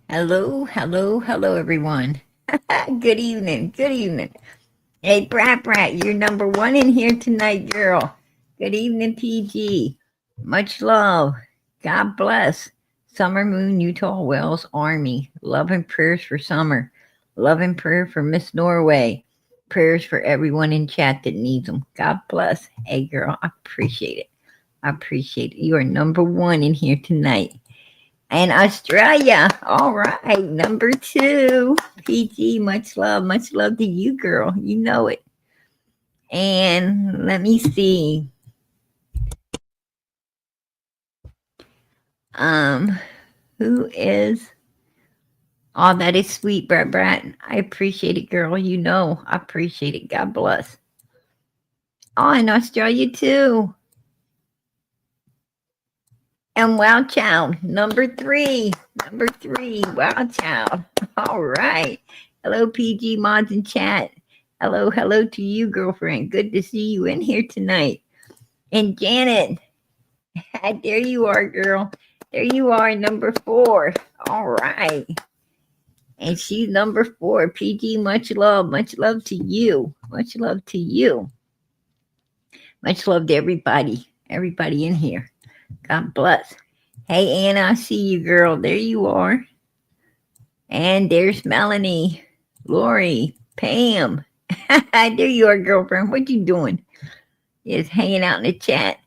Hello, hello, hello, everyone. Good evening, good evening. Hey, Brat, you're number one in here tonight, girl. Good evening, PG. Much love. God bless. Summer Moon, Utah Wells Army. Love and prayers for Summer. Love and prayer for Miss Norway. Prayers for everyone in chat that needs them. God bless. Hey, girl, I appreciate it. I appreciate it. You are number one in here tonight. And Australia. All right. Number two. PG. Much love to you, girl. You know it. And let me see. Um, who is oh, that is sweet, Brat. I appreciate it, girl. You know I appreciate it. God bless. Oh, in Australia too. And Wow Child, number three. Number three, Wow Child. All right. Hello, PG Mods in chat. Hello, hello to you, girlfriend. Good to see you in here tonight. And Janet, there you are, girl. There you are, number four. All right. And she's number four. PG, much love. Much love to you. Much love to you. Much love to everybody. Everybody in here. God bless. Hey, Anna, I see you, girl. There you are. And there's Melanie, Lori, Pam. There you are, girlfriend. What you doing? Just hanging out in the chat.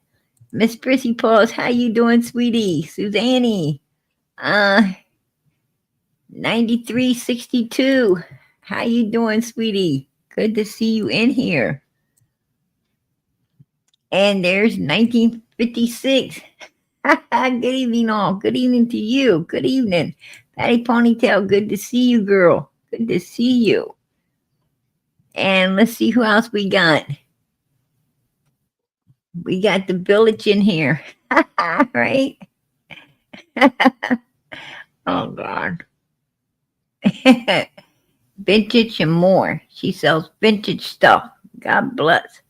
Miss Prissy Paws, how you doing, sweetie? Suzanne, 9362. How you doing, sweetie? Good to see you in here. And there's 1956. Good evening, all. Good evening to you. Good evening. Patty Ponytail, good to see you, girl. Good to see you. And let's see who else we got. We got the village in here. Right? Oh, God. Vintage and more. She sells vintage stuff. God bless.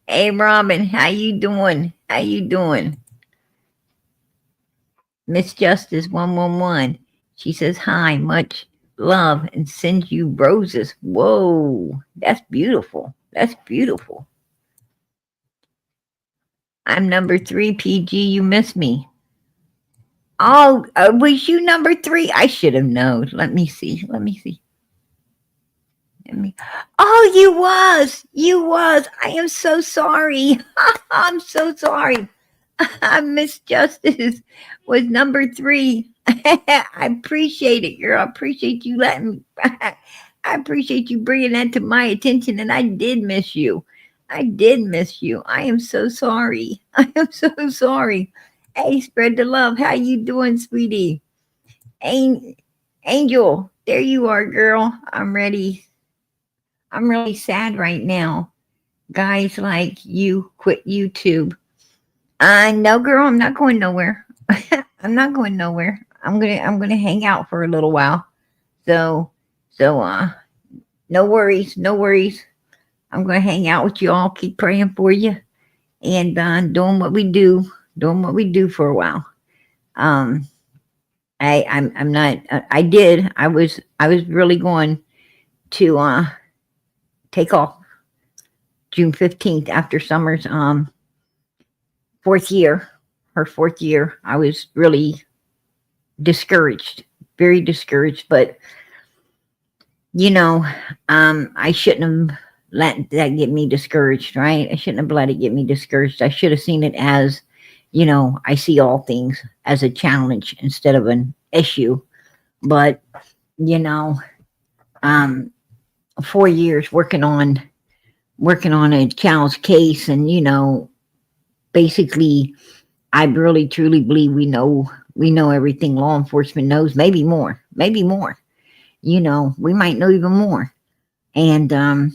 Hey, Robin, how you doing? How you doing? Miss Justice 111. She says hi, much love, and sends you roses. Whoa, that's beautiful. That's beautiful. I'm number three, PG. You miss me. Oh, was you number three? I should have known. Let me see. Let me see. Let me. Oh, you was. You was. I am so sorry. I'm so sorry. Miss Justice was number three. I appreciate it, girl. I appreciate you letting me. I appreciate you bringing that to my attention, and I did miss you. I did miss you. I am so sorry. I am so sorry. Hey, spread the love. How you doing, sweetie? Angel, there you are, girl. I'm ready. I'm really sad right now. Guys like you quit YouTube. No, girl, I'm not going nowhere. I'm not going nowhere. I'm gonna hang out for a little while. So so no worries, no worries. I'm gonna hang out with you all, keep praying for you, and doing what we do for a while. Um, I'm not. I did. I was really going to take off June 15th after Summer's fourth year. Her fourth year, I was really discouraged, very discouraged. But you know, I shouldn't have let that get me discouraged, right? I shouldn't have let it get me discouraged. I should have seen it as, I see all things as a challenge instead of an issue. But, you know, um, 4 years working on a child's case, and basically, I really truly believe we know everything law enforcement knows, maybe more, maybe more. We might know even more. And then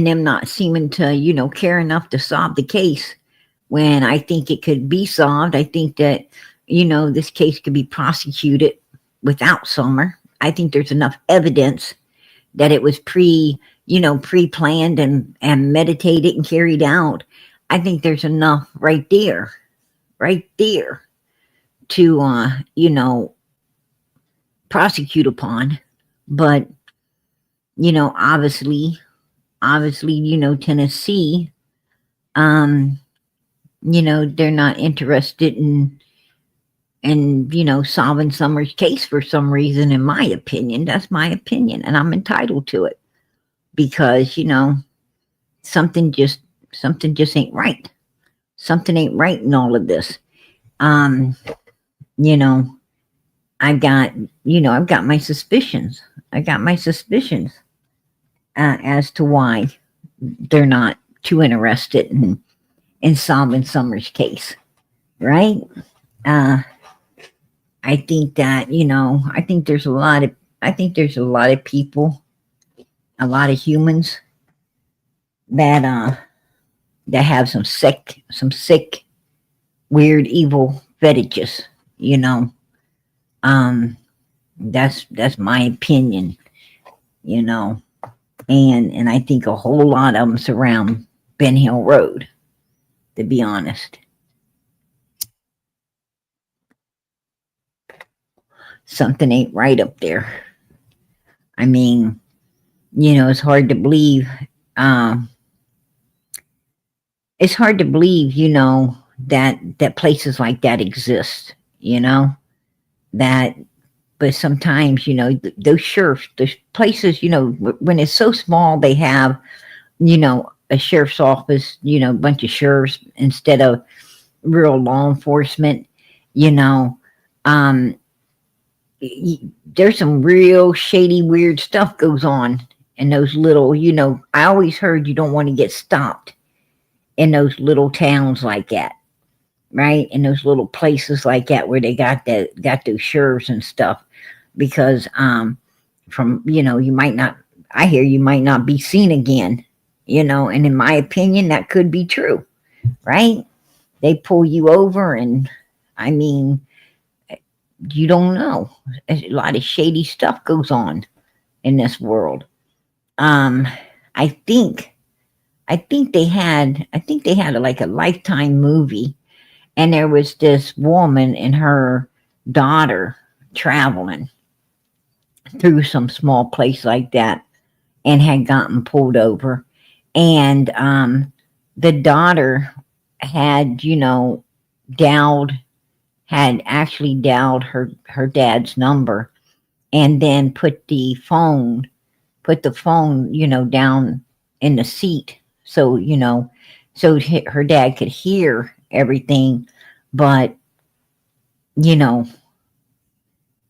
them not seeming to, care enough to solve the case when I think it could be solved. I think that, this case could be prosecuted without Summer. I think there's enough evidence that it was pre-planned and meditated and carried out. I think there's enough right there to, prosecute upon. But, obviously, Tennessee, um, they're not interested in solving Summer's case for some reason, in my opinion. That's my opinion, and I'm entitled to it because, something just something just ain't right. Something ain't right in all of this. Um, you know, I've got I've got my suspicions. I got my suspicions as to why they're not too interested in solving Summer's case, right? Uh, I think that there's a lot of people, a lot of humans that that have some sick, weird, evil fetishes. You know, um, that's my opinion. You know, and I think a whole lot of them surround Ben Hill Road. To be honest, something ain't right up there. I mean, it's hard to believe. Um, it's hard to believe, that places like that exist. That, but sometimes, those sheriffs, those places, when it's so small, they have, a sheriff's office, a bunch of sheriffs instead of real law enforcement. You know, um, there's some real shady, weird stuff goes on in those little. I always heard you don't want to get stopped in those little towns like that, right? In those little places like that where they got those sheriffs and stuff, because from you might not. I hear you might not be seen again, and in my opinion, that could be true, right? They pull you over, and I mean, you don't know. A lot of shady stuff goes on in this world. Um, I think I think they had like a Lifetime movie, and there was this woman and her daughter traveling through some small place like that, and had gotten pulled over, and the daughter had dialed had actually dialed her dad's number, and then put the phone down in the seat, so her dad could hear everything, but you know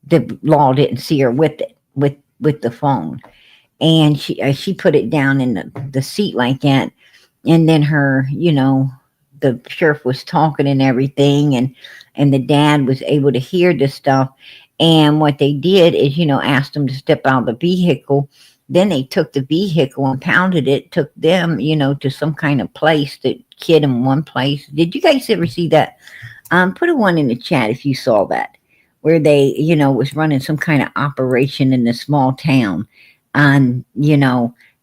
the law didn't see her with it, with the phone, and she put it down in the seat like that, and then the sheriff was talking and everything, and the dad was able to hear this stuff, and what they did is asked him to step out of the vehicle. Then they took the vehicle and pounded it, took them to some kind of place, that kid in one place. Did you guys ever see that? Put a one in the chat if you saw that, where they, was running some kind of operation in a small town, and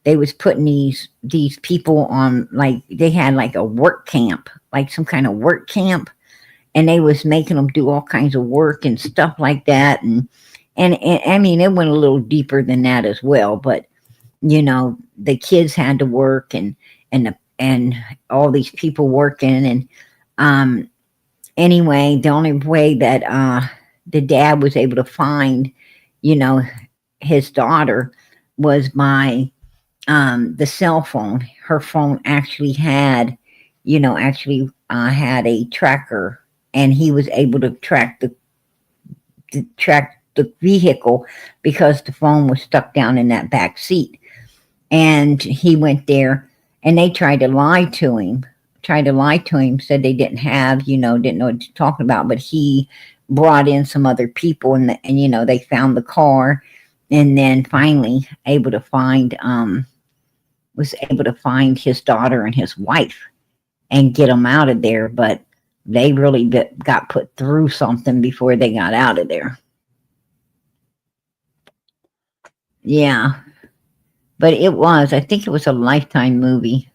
they was putting these people on, like they had like a work camp, like some kind of work camp, and they was making them do all kinds of work and stuff like that, and I mean it went a little deeper than that as well, but the kids had to work, and all these people working, and um anyway, the only way that the dad was able to find, you know, his daughter was by the cell phone. Her phone actually had, had a tracker, and he was able to track the vehicle because the phone was stuck down in that back seat. And he went there, and they tried to lie to him. Said they didn't have, didn't know what to talk about, but he brought in some other people, and they found the car, and then finally was able to find his daughter and his wife and get them out of there. But they really got put through something before they got out of there. Yeah, but I think it was a Lifetime movie.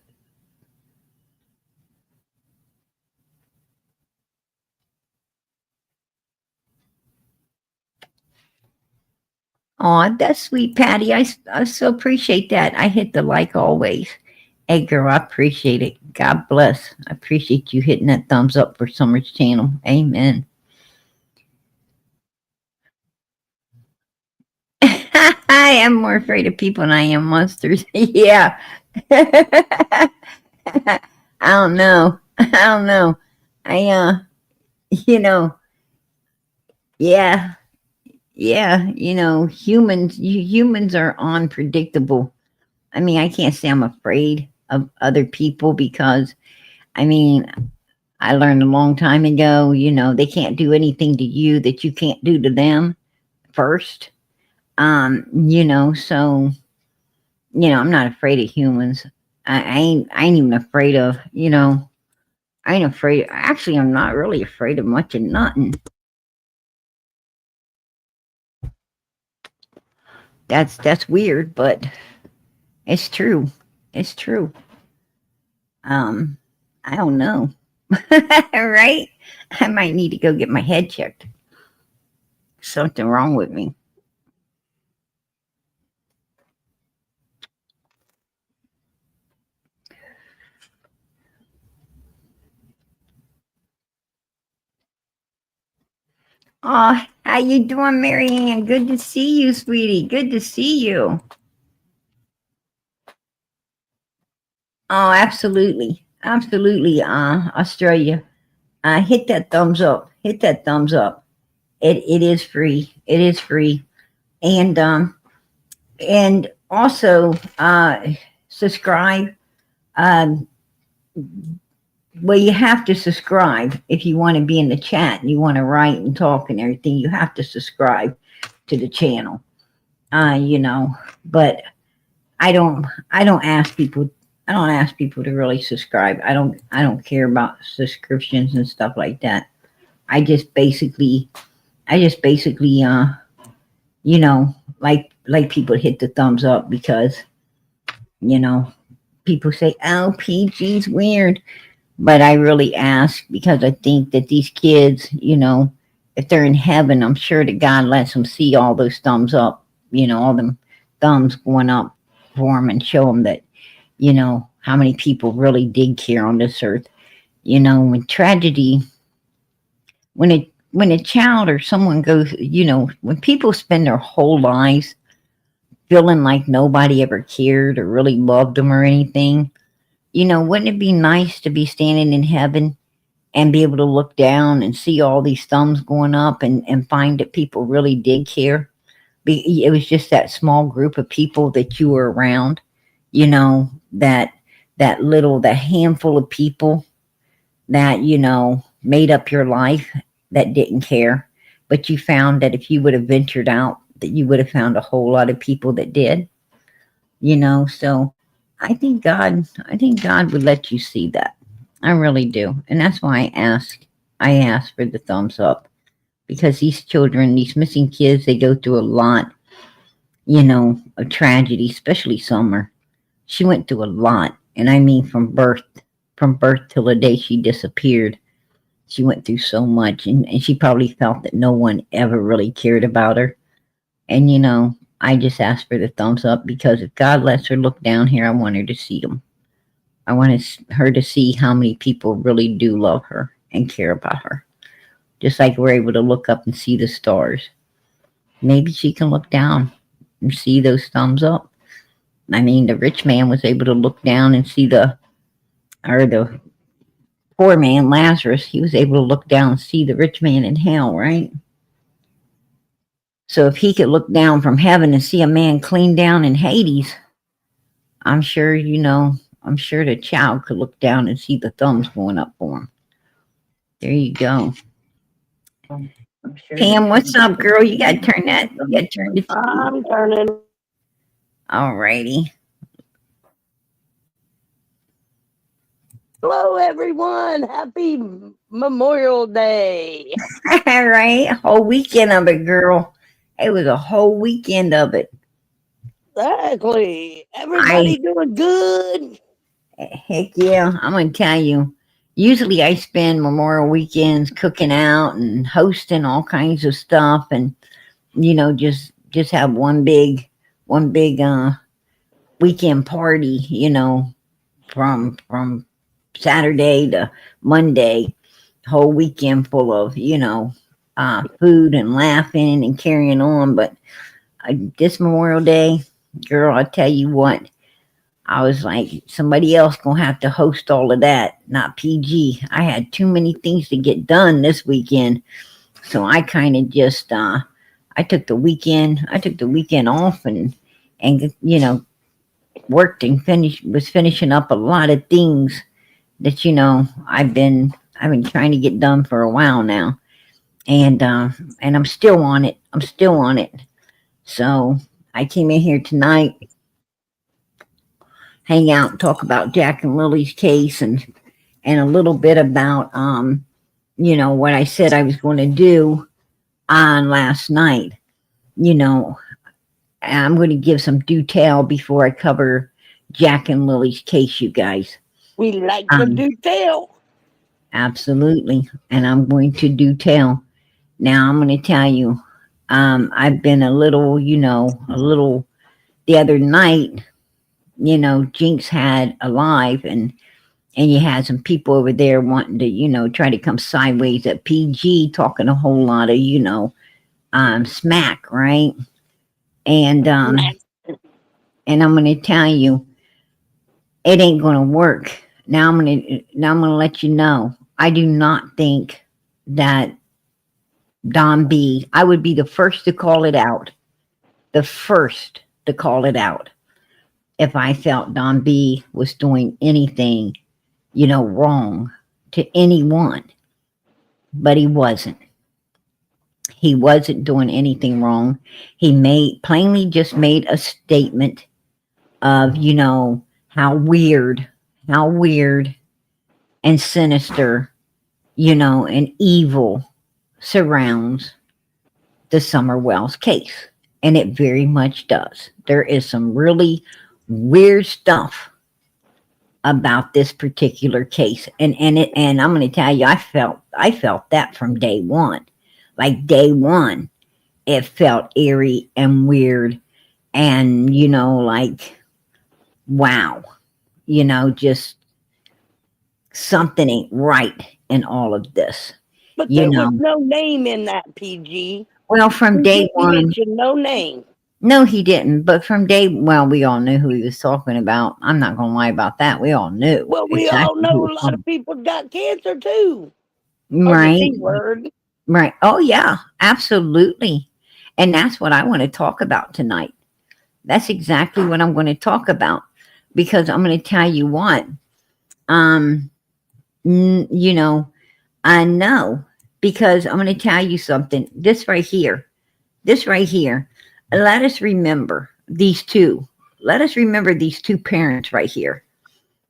Oh, that's sweet, Patty. I so appreciate that. I hit the like always. Hey, girl, I appreciate it. God bless. I appreciate you hitting that thumbs up for Summer's channel. Amen. I am more afraid of people than I am monsters. Yeah. I don't know. I don't know. I you know, yeah, yeah, humans are unpredictable. I mean, I can't say I'm afraid of other people because I mean, I learned a long time ago, they can't do anything to you that you can't do to them first. So I'm not afraid of humans. I ain't even afraid of, I ain't afraid. Actually, I'm not really afraid of much of nothing. That's weird, but it's true. It's true. Um, I don't know. Right? I might need to go get my head checked. Something wrong with me. Oh, how you doing, Marianne? Good to see you, sweetie. Good to see you. Oh, absolutely. Absolutely. Australia. Hit that thumbs up. Hit that thumbs up. It is free. It is free. And also subscribe. Um well, you have to subscribe if you want to be in the chat and you want to write and talk and everything. You have to subscribe to the channel. You know, but I don't ask people I don't ask people to really subscribe. I don't care about subscriptions and stuff like that. I just basically I just basically like people to hit the thumbs up because, you know, people say, "Oh, PG's weird." But I really ask because I think that these kids, if they're in heaven, I'm sure that God lets them see all those thumbs up, all them thumbs going up for them and show them that, how many people really did care on this earth. When tragedy, when a child or someone goes, when people spend their whole lives feeling like nobody ever cared or really loved them or anything, wouldn't it be nice to be standing in heaven and be able to look down and see all these thumbs going up and find that people really did care? It was just that small group of people that you were around, that handful of people that, made up your life that didn't care. But you found that if you would have ventured out, that you would have found a whole lot of people that did, so I think God would let you see that. I really do. And that's why I ask for the thumbs up because these children, these missing kids, they go through a lot, of tragedy, especially Summer. She went through a lot. And I mean from birth till the day she disappeared. She went through so much and she probably felt that no one ever really cared about her. And I just asked for the thumbs up because if God lets her look down here, I want her to see them. I want her to see how many people really do love her and care about her. Just like we're able to look up and see the stars. Maybe she can look down and see those thumbs up. I mean, the rich man was able to look down and see the poor man, Lazarus, he was able to look down and see the rich man in hell, right? So if he could look down from heaven and see a man clean down in Hades, I'm sure, I'm sure the child could look down and see the thumbs going up for him. There you go. Sure Pam, what's up, girl? You gotta turn that. You gotta turn the. I'm turning. Alrighty. Hello, everyone. Happy Memorial Day. All right, whole weekend of it, girl. It was a whole weekend of it. Exactly. Everybody doing good. Heck yeah. I'm going to tell you. Usually I spend Memorial weekends cooking out and hosting all kinds of stuff and, just just have one big weekend party, from Saturday to Monday, whole weekend full of, food and laughing and carrying on. But this Memorial Day, girl, I tell you what, I was like, somebody else gonna have to host all of that, not PG. I had too many things to get done this weekend, so I kind of just I took the weekend. I took the weekend off and worked and was finishing up a lot of things that I've been trying to get done for a while now, and I'm still on it. I'm still on it. So I came in here tonight, hang out, talk about Jack and Lily's case, and a little bit about what I said I was going to do on last night. You know, I'm going to give some detail before I cover Jack and Lily's case, you guys. We like to do tell. Absolutely. And I'm going to do tell. Now I'm going to tell you, I've been a little the other night, Jinx had a live and you had some people over there wanting to, try to come sideways at PG, talking a whole lot of, smack, right? And I'm going to tell you, it ain't going to work. Now I'm going to let you know. I do not think that Don B, I would be the first to call it out. The first to call it out. If I felt Don B was doing anything, wrong to anyone. But he wasn't. He wasn't doing anything wrong. He plainly just made a statement of, how weird and sinister, and evil surrounds the Summer Wells case. And it very much does. There is some really weird stuff about this particular case. And I'm going to tell you, I felt that from day one. Like day one, it felt eerie and weird and, like, wow, just something ain't right in all of this. But there was no name in that, PG. Well, from day one. Mentioned no name. No, he didn't. But from we all knew who he was talking about. I'm not going to lie about that. We all knew. Well, we all know a lot of people got cancer too. Right. The word. Right. Oh, yeah, absolutely. And that's what I want to talk about tonight. That's exactly what I'm going to talk about, because I'm going to tell you what, I know, because I'm going to tell you something. This right here, let us remember these two. Let us remember these two parents right here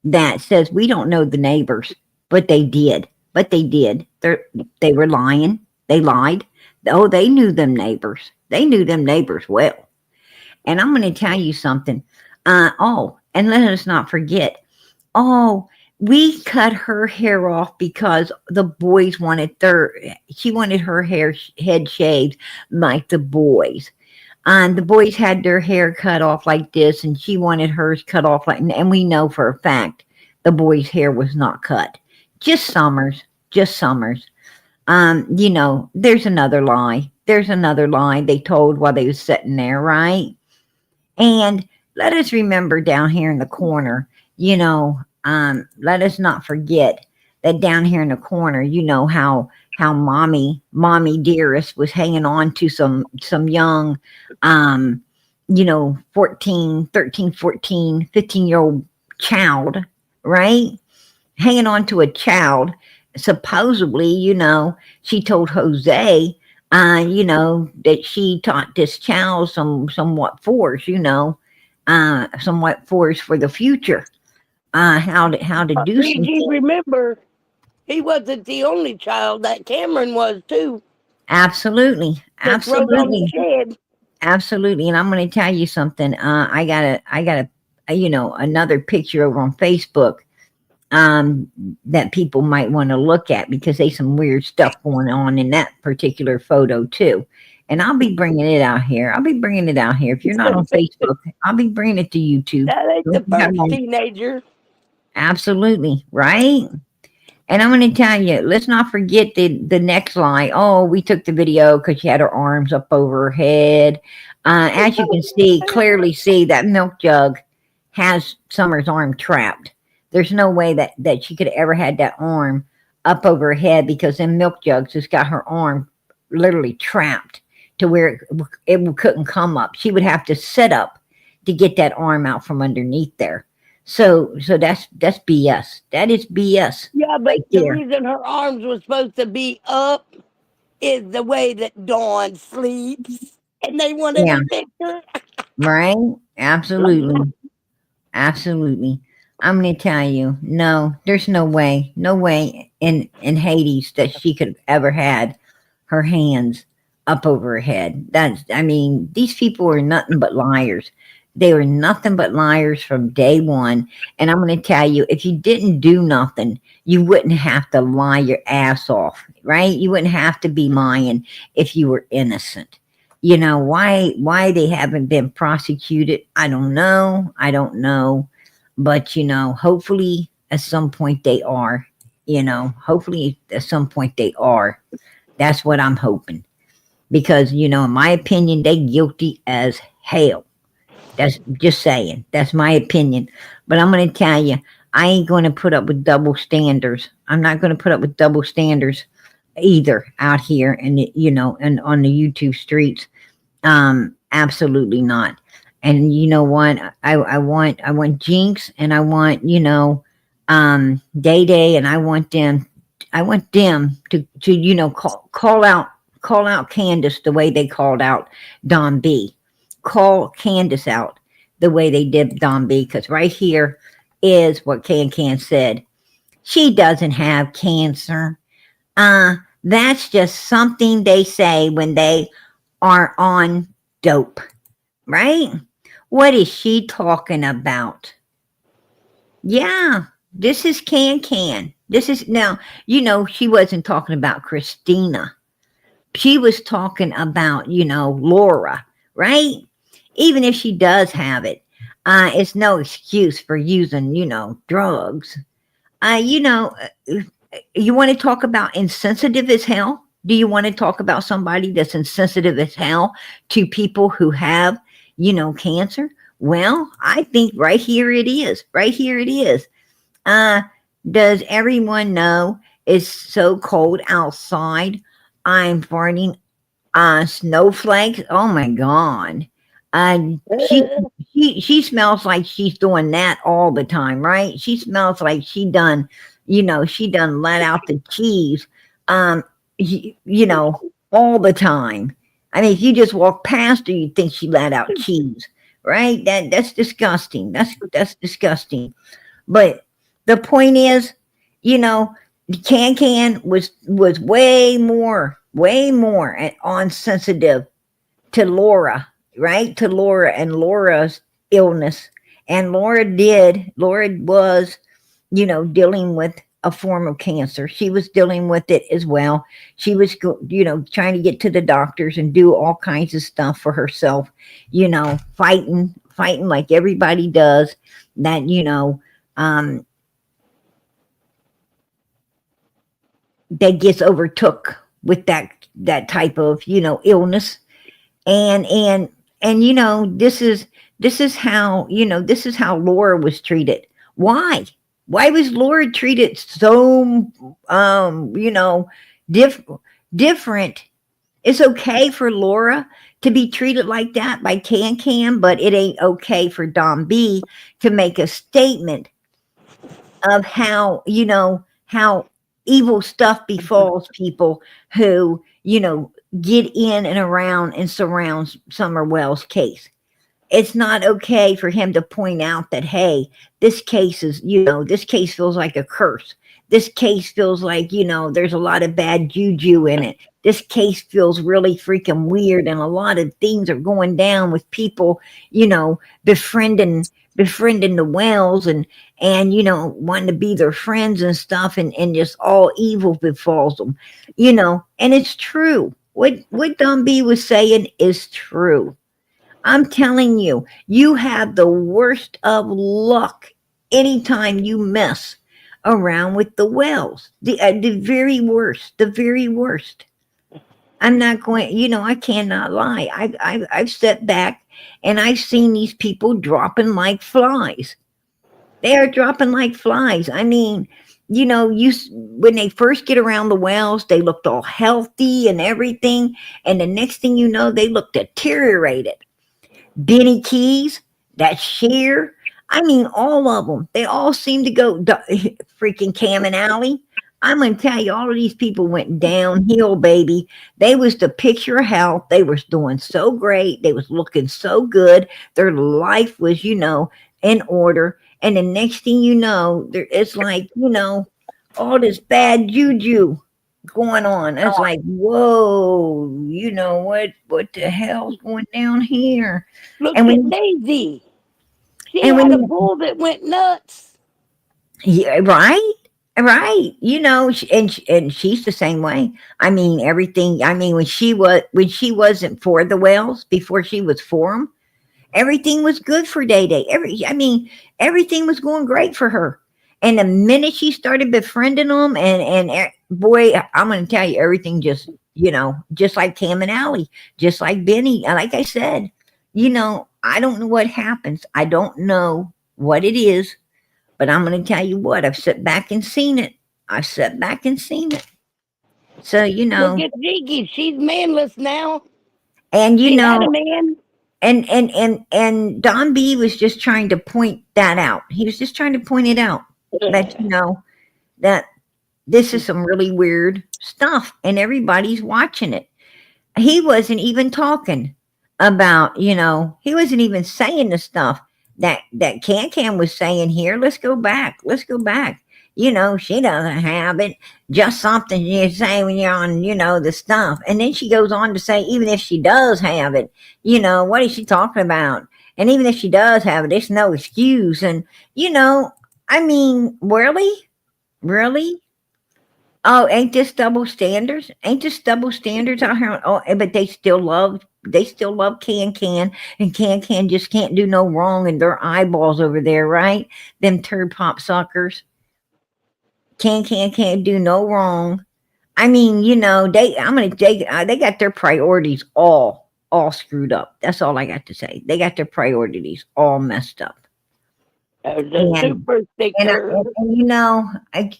that says we don't know the neighbors, but they did. They were lying. They lied. Oh, they knew them neighbors. They knew them neighbors well. And I'm going to tell you something. And let us not forget. We cut her hair off because the boys she wanted her head shaved like the boys. And the boys had their hair cut off like this, and she wanted hers cut off and we know for a fact the boys' hair was not cut. Just Summers. There's another lie. They told while they was sitting there, right? And let us remember down here in the corner, let us not forget that down here in the corner, how mommy dearest was hanging on to some young, 13, 14, 15-year-old child, right? Hanging on to a child. Supposedly, she told Jose, that she taught this child somewhat force, somewhat force for the future, how to do something. Remember, he wasn't the only child. That Cameron was too. Absolutely. And I'm going to tell you something. I got another picture over on Facebook that people might want to look at, because there's some weird stuff going on in that particular photo too. And I'll be bringing it out here. I'll be bringing it out here. If you're not on Facebook, I'll be bringing it to YouTube. That ain't Don't the you have first on- teenager. Absolutely, right? And I'm going to tell you, let's not forget the next lie. Oh, we took the video because she had her arms up over her head. As you can see, clearly see that milk jug has Summer's arm trapped. There's no way that she could have ever had that arm up over her head because them milk jugs has got her arm literally trapped to where it couldn't come up. She would have to sit up to get that arm out from underneath there. So that's BS. That is BS Yeah, but right the there. reason her arms were supposed to be up is the way that Dawn sleeps. And they wanted Yeah, a picture. right? Absolutely. Absolutely. I'm going to tell you, no, there's no way in Hades that she could have ever had her hands up over her head. I mean, these people are nothing but liars. They were nothing but liars from day one. And I'm going to tell you, if you didn't do nothing, you wouldn't have to lie your ass off, right? You wouldn't have to be lying if you were innocent. You know, why they haven't been prosecuted, I don't know. I don't know. But hopefully at some point they are. Hopefully at some point they are. That's what I'm hoping. Because, in my opinion, they guilty as hell. That's just saying. That's my opinion. But I'm going to tell you, I ain't going to put up with double standards. I'm not going to put up with double standards either out here and on the YouTube streets. Absolutely not. And you know what? I want Jinx and I want, Day Day, and I want them to call out Candace the way they called out Don B. Call Candace out the way they did Don B, because right here is what Can said. She doesn't have cancer. That's just something they say when they are on dope, right? What is she talking about? Yeah, this is Can. This is now, she wasn't talking about Christina. She was talking about, Laura, right? Even if she does have it, it's no excuse for using, drugs. You know, you want to talk about insensitive as hell? Do you want to talk about somebody that's insensitive as hell to people who have, cancer? Well, I think right here it is. Right here it is. Does everyone know it's so cold outside? I'm farting snowflakes. Oh my god. She she smells like she's doing that all the time, right? She smells like she done let out the cheese, all the time. I mean, if you just walk past her, you'd think she let out cheese, right? That's disgusting. That's disgusting. But the point is, you know, Can was way more on sensitive to Laura, right? To Laura and Laura's illness. And Laura was, dealing with a form of cancer. She was dealing with it as well. She was, trying to get to the doctors and do all kinds of stuff for herself, fighting like everybody does that, that gets overtook with that type of, illness. And this is how Laura was treated. Why was Laura treated so different? It's okay for Laura to be treated like that by Can, but it ain't okay for Don B to make a statement of how evil stuff befalls people who get in and around and surround Summer Wells' case. It's not okay for him to point out that, hey, this case feels like a curse. This case feels like, there's a lot of bad juju in it. This case feels really freaking weird, and a lot of things are going down with people, befriending the Wells and wanting to be their friends and stuff, and just all evil befalls them, and it's true. what Don B was saying is true. I'm telling you, you have the worst of luck anytime you mess around with the wells. The very worst, the very worst. I'm not going, I cannot lie. I've stepped back and I've seen these people dropping like flies. They are dropping like flies. I mean, when they first get around the wells, they looked all healthy and everything. And the next thing you know, they look deteriorated. Benny Keys, that Sheer. I mean, all of them. They all seem to go freaking Cam and Alley. I'm gonna tell you, all of these people went downhill, baby. They was the picture of health. They was doing so great. They was looking so good. Their life was, in order. And the next thing you know, it's like, all this bad juju going on. It's like, whoa, what the hell's going down here? Look And at when Daisy. She and had a when bull that went nuts. yeah, right, and she's the same way. I mean, everything. I mean, when she wasn't for the whales, before she was for them, everything was good for Day Day. Everything was going great for her. And the minute she started befriending them, boy, I'm going to tell you, everything just like Cam and Allie, just like Benny. And like I said, I don't know what happens. I don't know what it is, but I'm going to tell you what. I've sat back and seen it. I've sat back and seen it. So Look at Jiggy. She's manless now. and She had a man. and Don B was just trying to point that out. He was just trying to point it out that that this is some really weird stuff and everybody's watching it. He wasn't even talking about, he wasn't even saying the stuff that Can was saying here. Let's go back. Let's go back. She doesn't have it. Just something you say when you're on, the stuff. And then she goes on to say, even if she does have it, what is she talking about? And even if she does have it, it's no excuse. And, I mean, really? Really? Oh, ain't this double standards? Ain't this double standards out here? Oh, but they still love and Can just can't do no wrong and their eyeballs over there, right? Them turd pop suckers. Can't do no wrong. I mean, they got their priorities all screwed up. That's all I got to say. They got their priorities all messed up. The And super and, I, sticker.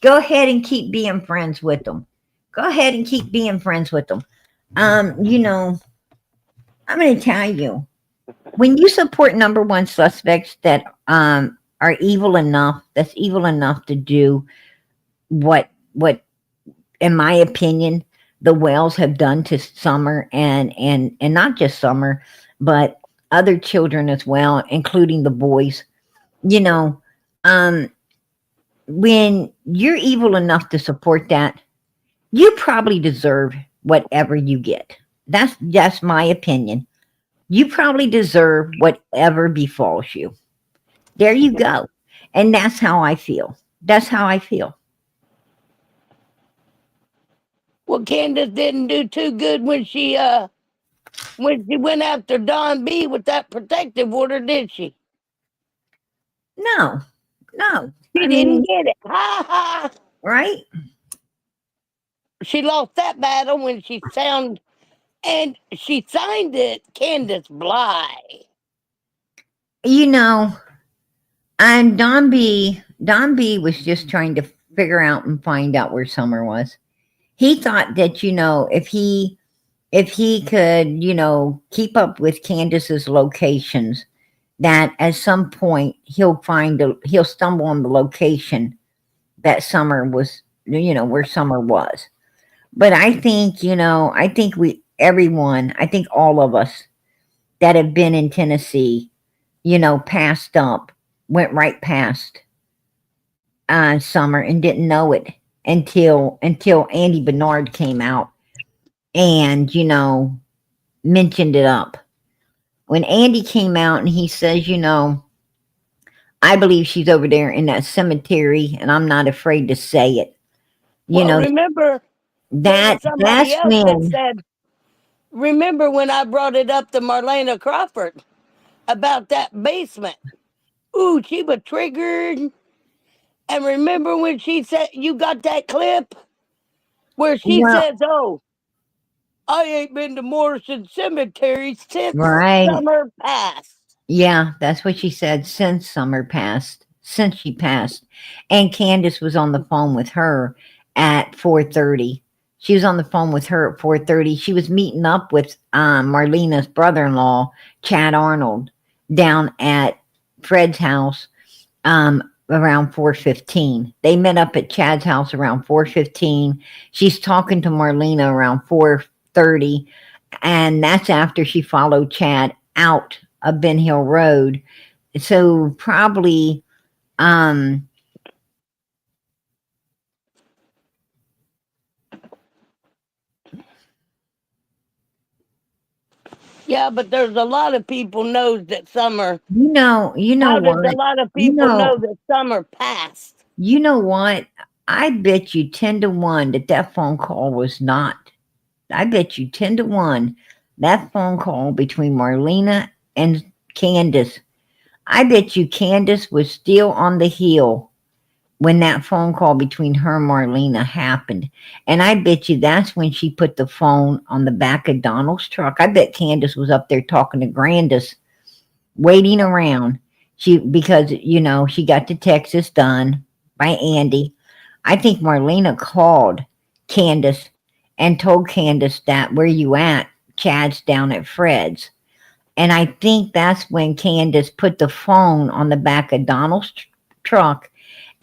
go ahead and keep being friends with them. Go ahead and keep being friends with them. Um, you know, I'm going to tell you, when you support number one suspects that are evil enough to do what in my opinion the whales have done to Summer and not just Summer, but other children as well, including the boys. You know, um, when you're evil enough to support that, you probably deserve whatever you get. That's my opinion. You probably deserve whatever befalls you. There you go. And that's how I feel. That's how I feel. Well, Candace didn't do too good when she went after Don B with that protective order, did she? No, no. She I didn't mean, get it. Ha ha! right? She lost that battle when she found and she signed it, Candace Bly. You know, and Don B was just trying to figure out and find out where Summer was. He thought that, if he could, keep up with Candace's locations, that at some point he'll stumble on the location that Summer was, where Summer was. But I think I think all of us that have been in Tennessee, passed up, went right past Summer and didn't know it until Andy Bernard came out and mentioned it up. When Andy came out and he says, I believe she's over there in that cemetery, and I'm not afraid to say it. You Well, know remember, there was that somebody that's else that when said remember when I brought it up to Marlena Crawford about that basement? Ooh, she was triggered. And remember when she said, you got that clip where she Well, says, "Oh, I ain't been to Morrison Cemetery since right. summer passed." Yeah, that's what she said since summer passed, since she passed. And Candace was on the phone with her at 4:30. She was on the phone with her at 4:30. She was meeting up with Marlena's brother-in-law, Chad Arnold, down at Fred's house around 4:15. They met up at Chad's house around 4:15. She's talking to Marlena around 4:30, and that's after she followed Chad out of Ben Hill Road. So probably, um, Yeah, but there's a lot of people knows that summer. you know How does a what, lot of you people know, know that summer passed? you know what. I bet you 10 to 1 that that phone call was not. I bet you 10 to 1 that phone call between Marlena and Candace. I bet you Candace was still on the hill when that phone call between her and Marlena happened. And I bet you that's when she put the phone on the back of Donald's truck. I bet Candace was up there talking to Grandis, waiting around. She because she got the Texas done by Andy. I think Marlena called Candace and told Candace that where you at? Chad's down at Fred's. And I think that's when Candace put the phone on the back of Donald's truck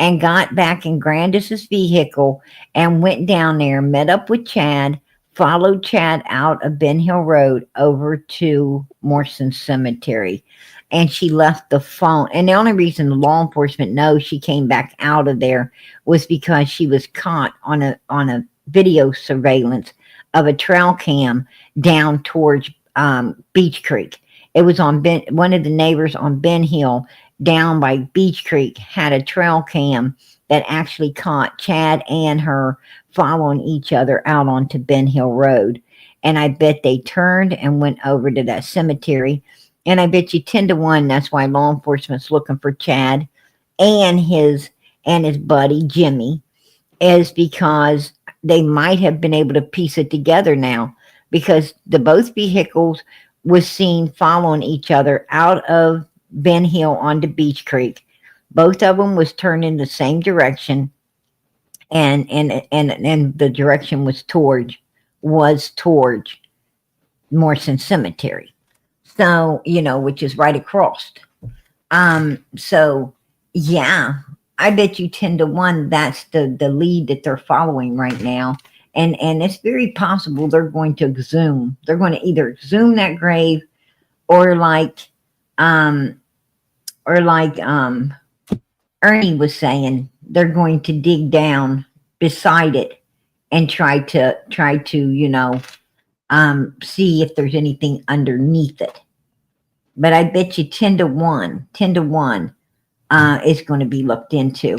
and got back in Grandis's vehicle and went down there, met up with Chad, followed Chad out of Ben Hill Road over to Morrison Cemetery. And she left the phone. And the only reason the law enforcement knows she came back out of there was because she was caught on a video surveillance of a trail cam down towards Beach Creek. It was on one of the neighbors on Ben Hill down by Beach Creek had a trail cam that actually caught Chad and her following each other out onto Ben Hill Road. And I bet they turned and went over to that cemetery. And I bet you 10 to 1 that's why law enforcement's looking for Chad and his buddy Jimmy, is because they might have been able to piece it together now, because the both vehicles was seen following each other out of Ben Hill onto Beach Creek. Both of them was turned in the same direction, and the direction was towards Morrison Cemetery. So which is right across. So yeah, I bet you 10 to 1 that's the lead that they're following right now. And it's very possible they're going to exhume. They're going to either exhume that grave or um like Ernie was saying, they're going to dig down beside it and try to see if there's anything underneath it. But I bet you 10 to 1 is going to be looked into.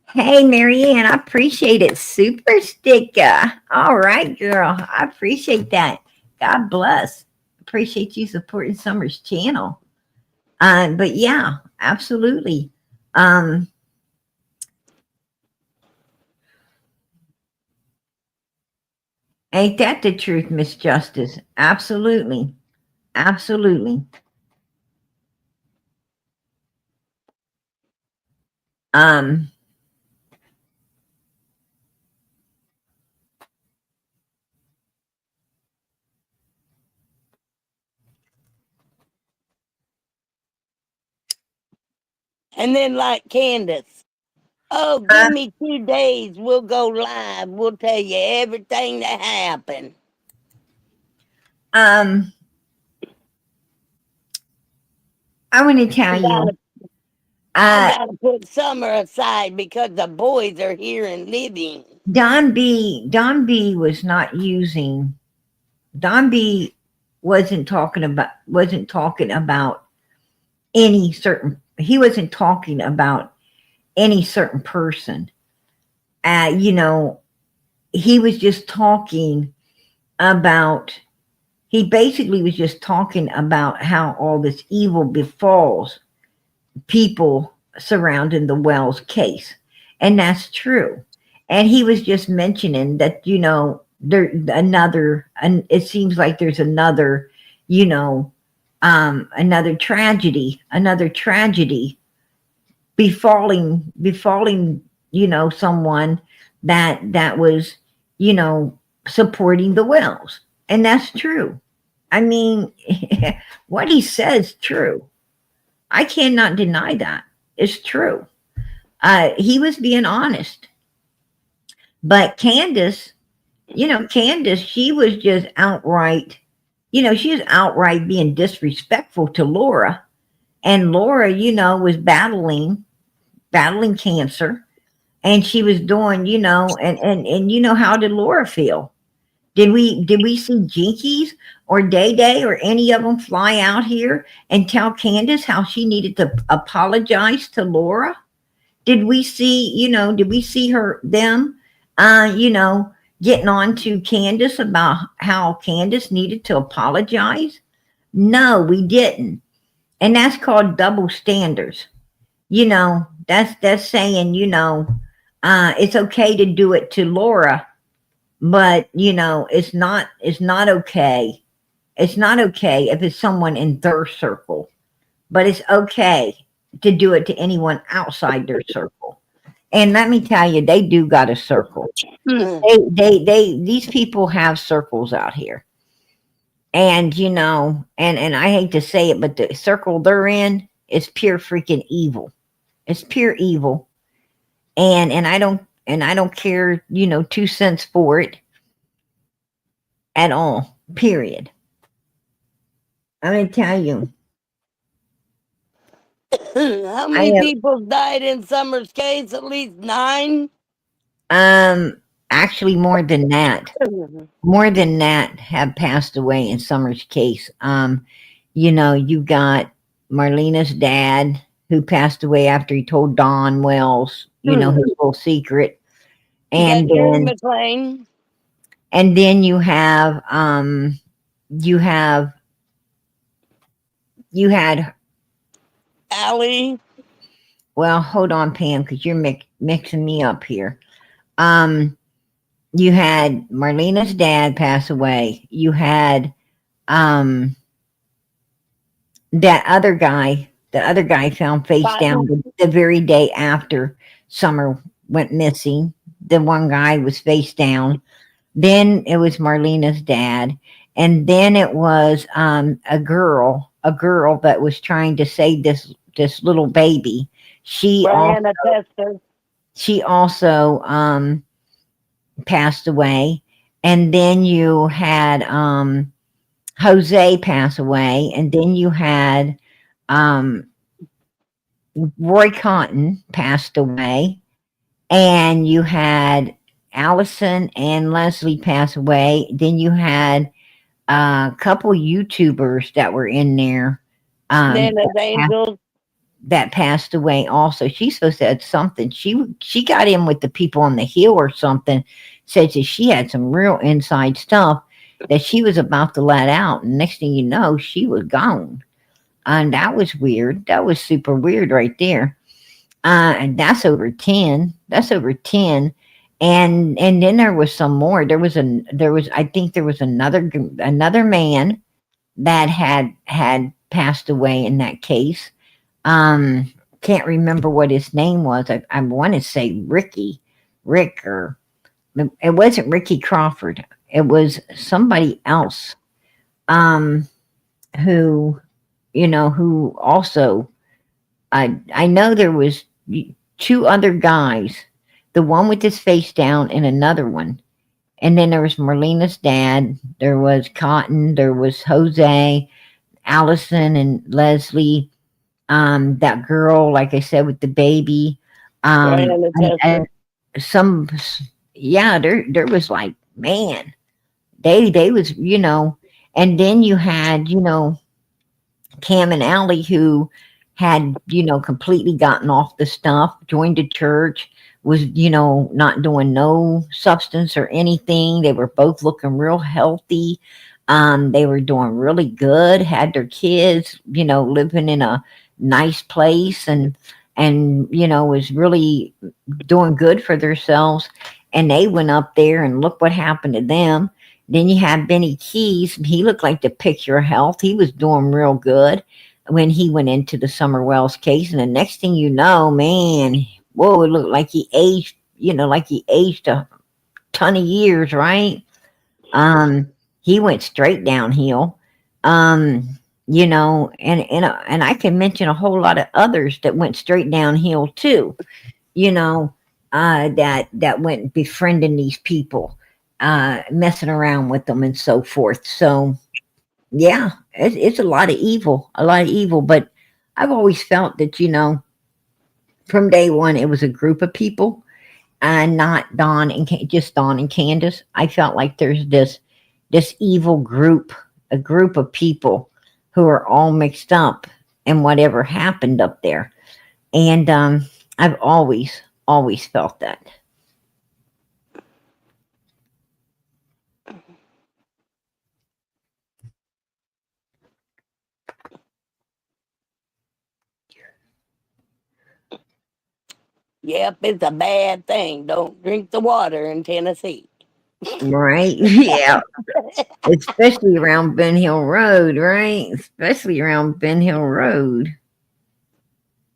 Hey, Marianne, I appreciate it. Super sticker. All right, girl. I appreciate that. God bless. Appreciate you supporting Summer's channel. But yeah, absolutely. Um, ain't that the truth, Miss Justice? Absolutely. Absolutely. Um, And then, like Candace, "Oh, give uh, me 2 days. We'll go live. We'll tell you everything that happened." um, I want to I tell you, gotta, I uh, gotta put summer aside because the boys are here and living. Don B was not using Don B wasn't talking about any certain he wasn't talking about any certain person. You know, he was just talking about he basically was just talking about how all this evil befalls people surrounding the Wells case. And that's true. And he was just mentioning that, there another, and it seems like there's another, you know, another tragedy befalling, someone that was, you know, supporting the Wells. And that's true. I mean, what he says true. I cannot deny that. It's true. He was being honest. But Candace, Candace, she was just outright, she was outright being disrespectful to Laura. And Laura, was battling cancer. And she was doing, and how did Laura feel? Did we see Jinkies or Day Day or any of them fly out here and tell Candace how she needed to apologize to Laura? Did we see them getting on to Candace about how Candace needed to apologize? No, we didn't. And that's called double standards. That's saying, it's okay to do it to Laura, but it's not okay. It's not okay if it's someone in their circle, but it's okay to do it to anyone outside their circle. And let me tell you, they do got a circle. These people have circles out here. And and I hate to say it, but the circle they're in is pure freaking evil. It's pure evil. And I don't care, 2 cents for it at all. Period. I'm gonna tell you. How I many people died in Summer's case? At least 9? Actually more than that. More than that have passed away in Summer's case. You got Marlena's dad who passed away after he told Don Wells, his little secret. You got And Gary then McLean. and then you had Allie. well, hold on, Pam, because you're mixing me up here. You had Marlena's dad pass away. You had um that other guy, the other guy found face down the very day after Summer went missing. The one guy was face down. Then it was Marlena's dad, and then it was a girl that was trying to save this little baby. She Brianna Tester. she also passed away, and then you had Jose pass away, and then you had um, Roy Cotton passed away, and you had Allison and Leslie pass away. Then you had a couple YouTubers that were in there Nana's Angels. that passed away also. She's supposed to have something. She got in with the people on the hill or something, said that she had some real inside stuff that she was about to let out. And next thing you know, she was gone. And that was weird. That was super weird right there. And that's over 10. That's over 10. And then there was some more. I think there was another man that had passed away in that case. Can't remember what his name was. I want to say Rick, or it wasn't Ricky Crawford. It was somebody else, who, who also, I know there was 2 other guys, the one with his face down and another one. And then there was Marlena's dad, there was Cotton, there was Jose, Allison and Leslie, that girl, like I said, with the baby, and some, yeah, there was like, man, they was, and then you had, Cam and Allie, who had, completely gotten off the stuff, joined the church, was, not doing no substance or anything. They were both looking real healthy. They were doing really good, had their kids, living in a nice place, and was really doing good for themselves. And they went up there, and look what happened to them. Then you have Benny Keys. He looked like the picture of health. He was doing real good when he went into the Summer Wells case. And the next thing you know, man, whoa, it looked like he aged, like he aged a ton of years, right? Um, he went straight downhill. Um, and I can mention a whole lot of others that went straight downhill too. You know, that went befriending these people, messing around with them and so forth. So yeah, it's a lot of evil. But I've always felt that from day one it was a group of people, and not just Don and Candace. I felt like there's this evil group, a group of people who are all mixed up in whatever happened up there. And I've always felt that. Yep, it's a bad thing. Don't drink the water in Tennessee. Right? Yeah. Especially around Ben Hill Road, right? Especially around Ben Hill Road.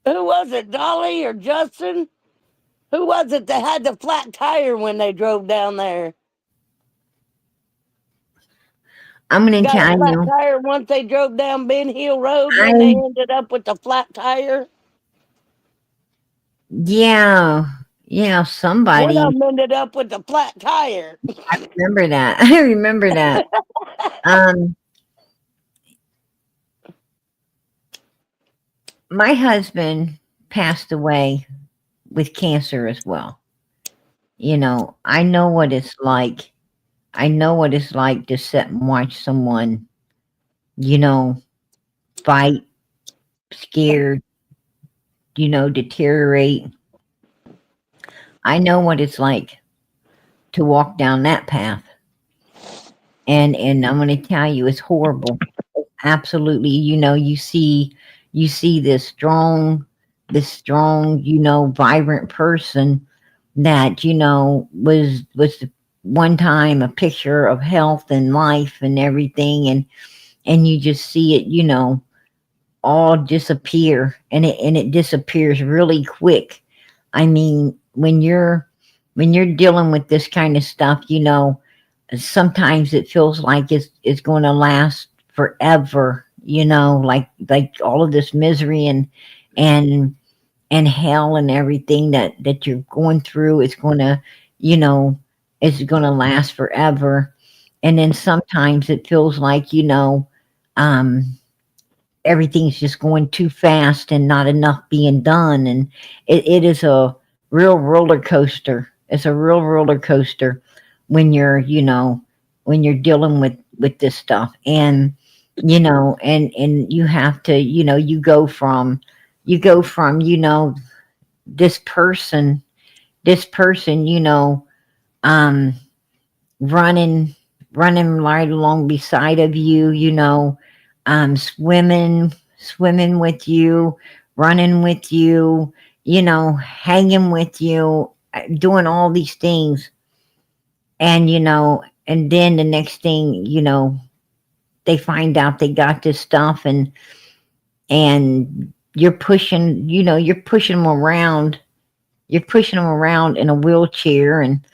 Who was it, Dolly or Justin? Who was it that had the flat tire when they drove down there? I'm gonna Got a tell flat you, tire once they drove down Ben Hill Road when they I ended up with the flat tire. yeah, yeah, One somebody of them ended up with the flat tire. remember that. I remember that. Um my husband passed away with cancer as well. I know what it's like. I know what it's like to sit and watch someone, you know, fight, scared, deteriorate. I know what it's like to walk down that path. And I'm going to tell you, it's horrible. Absolutely. You see this strong, vibrant person that was one time a picture of health and life and everything, and you just see it, all disappear, and it disappears really quick. I mean, when you're dealing with this kind of stuff, sometimes it feels like it's going to last forever, like all of this misery and and hell and everything that you're going through is going to, you know is going to last forever. And then sometimes it feels like, um everything's just going too fast and not enough being done. And it is a real roller coaster. It's a real roller coaster when you're dealing with this stuff. And and you have to, you go from this person this person, um running running right along beside of you, swimming with you, running with you, hanging with you, doing all these things. And then the next thing, they find out they got this stuff, and you're pushing them around. You're pushing them around in a wheelchair, and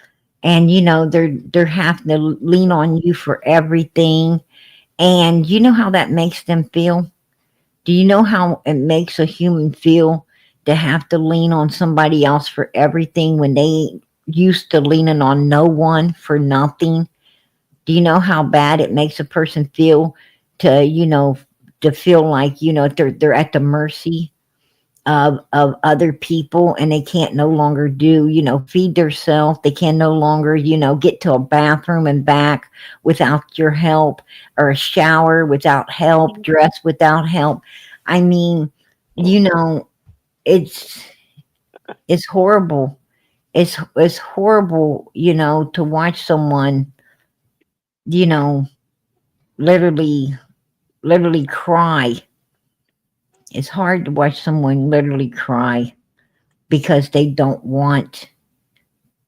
they're having to lean on you for everything. And you know how that makes them feel? Do you know how it makes a human feel to have to lean on somebody else for everything when they used to leaning on no one for nothing? Do you know how bad it makes a person feel to, to feel like, they're at the mercy of other people, and they can't no longer feed themselves. They can no longer, get to a bathroom and back without your help, or a shower without help, dress without help. I mean, you know, it's it's horrible. It's horrible, to watch someone, you know, literally, literally cry. It's hard to watch someone literally cry because they don't want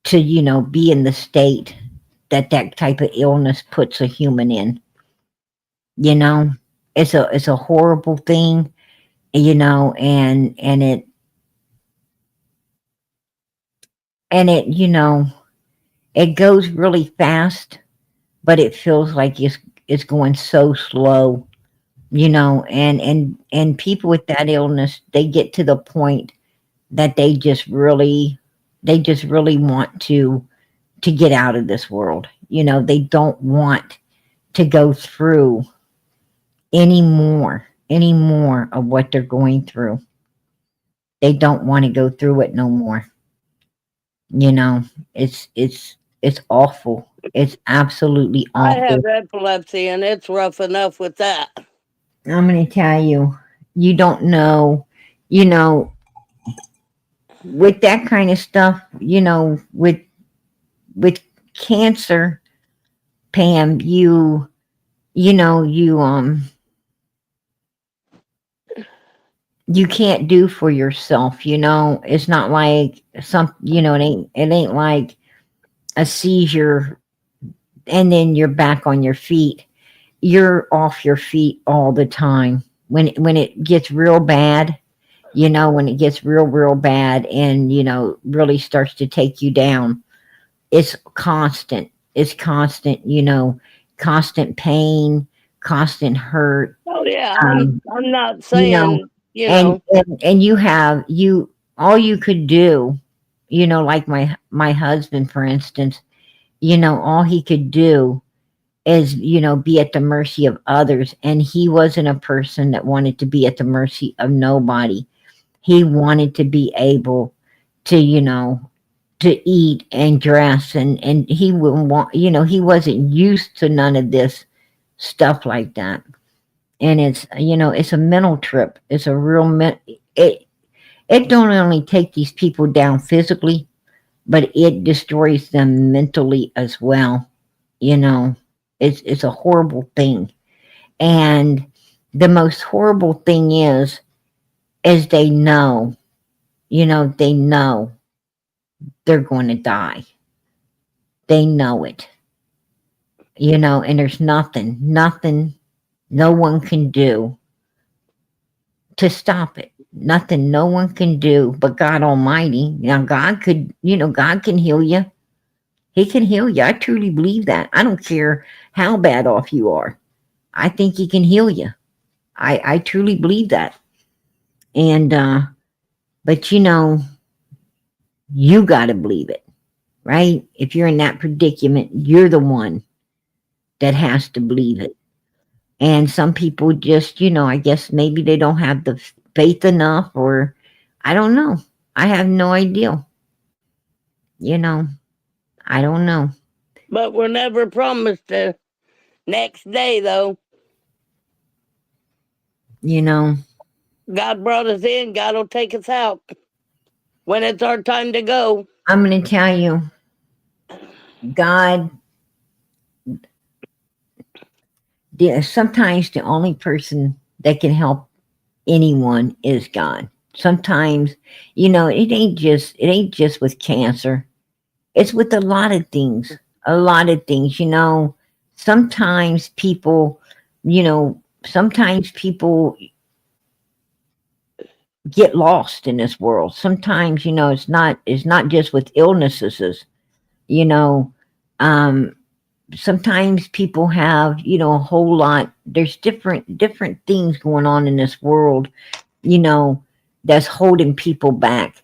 to, be in the state that that type of illness puts a human in. You know, it's a horrible thing. And it it goes really fast, but it feels like it's going so slow. And people with that illness, they get to the point that they just really want to get out of this world. They don't want to go through any more of what they're going through. They don't want to go through it no more. You know, it's awful. It's absolutely I have awful. epilepsy, and it's rough enough with that. I'm going to tell you, you don't know, you know, with that kind of stuff, with cancer, Pam, you know, you can't do for yourself. It's not like it ain't like a seizure and then you're back on your feet. You're off your feet all the time. When it gets real bad, when it gets real bad and really starts to take you down, it's constant. It's constant, constant pain, constant hurt. Oh yeah, Um, I'm not you know, saying you and know, and you all you could do, like my husband, for instance, all he could do is be at the mercy of others, and he wasn't a person that wanted to be at the mercy of nobody. He wanted to be able to to eat and dress, and he wouldn't want, he wasn't used to none of this stuff like that. And it's a mental trip. It's a real it don't only take these people down physically, but it destroys them mentally as well. you know it's a horrible thing. And the most horrible thing is they know they're going to die. They know it. And there's nothing no one can do to stop it. Nothing no one can do but God Almighty. Now God can heal you. He can heal you. I truly believe that. I don't care how bad off you are. I think he can heal you. I truly believe that. And but you gotta believe it, right? If you're in that predicament, you're the one that has to believe it. And some people just, I guess maybe they don't have the faith enough, or I don't know. I have no idea. You know, I don't know. but we're never promised the next day though. You know, God brought us in, God will take us out when it's our time to go. I'm going to tell you, God, sometimes the only person that can help anyone is God. Sometimes, it ain't just with cancer. It's with a lot of things. A lot of things. Sometimes people, sometimes people get lost in this world. Sometimes, it's not just with illnesses. You know, um, sometimes people have, a whole lot. There's different things going on in this world, you know, that's holding people back.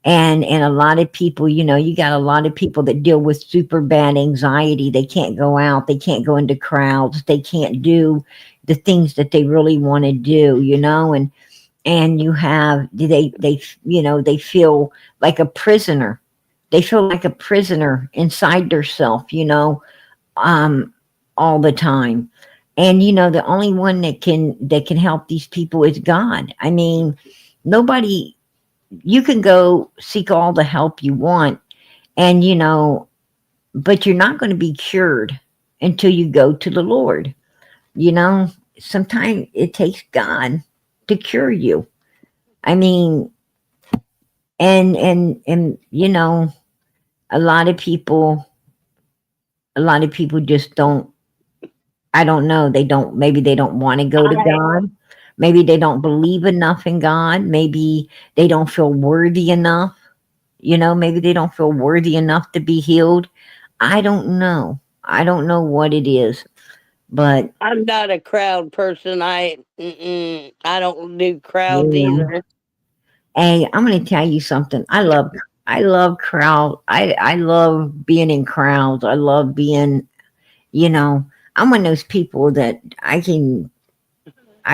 And a lot of people, you got a lot of people that deal with super bad anxiety. They can't go out, they can't go into crowds, they can't do the things that they really want to do, and you have they feel like a prisoner. They feel like a prisoner inside theirself, um all the time. And the only one that can help these people is God. I mean, nobody. You can go seek all the help you want, and but you're not going to be cured until you go to the Lord. You know, sometimes it takes God to cure you. I mean, and a lot of people, a lot of people just don't. I don't know. They don't. Maybe they don't want to go to I God. Maybe they don't believe enough in God. Maybe they don't feel worthy enough. Maybe they don't feel worthy enough to be healed. I don't know. I don't know what it is, but I'm not a crowd person. I don't do crowds yeah. either. Hey, I'm going to tell you something. I love crowd. I love being in crowds. I love being, you know, I'm one of those people that I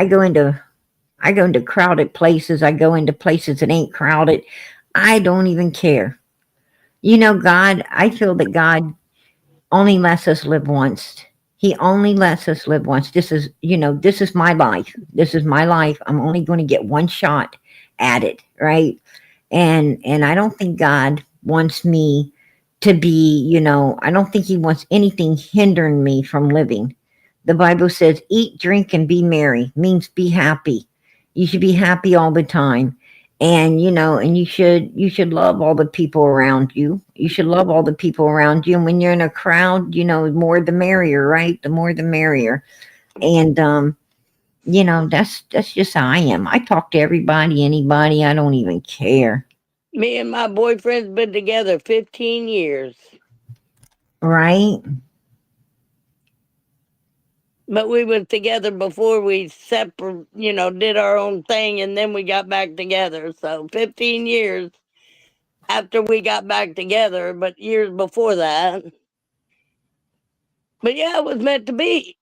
go into I go into crowded places. I go into places that ain't crowded. I don't even care. God, I feel that God only lets us live once. He only lets us live once. This is my life. This is my life. I'm only going to get one shot at it, right? And I don't think God wants me to be, I don't think he wants anything hindering me from living. The Bible says eat, drink, and be merry, means be happy. You should be happy all the time. And you should love all the people around you. You should love all the people around you. And when you're in a crowd, more the merrier, right? The more the merrier. And that's just how I am. I talk to everybody, anybody. I don't even care. Me and my boyfriend's been together 15 years, Right? but we was together before we did our own thing, and then we got back together. So 15 years after we got back together, but years before that. But yeah, it was meant to be.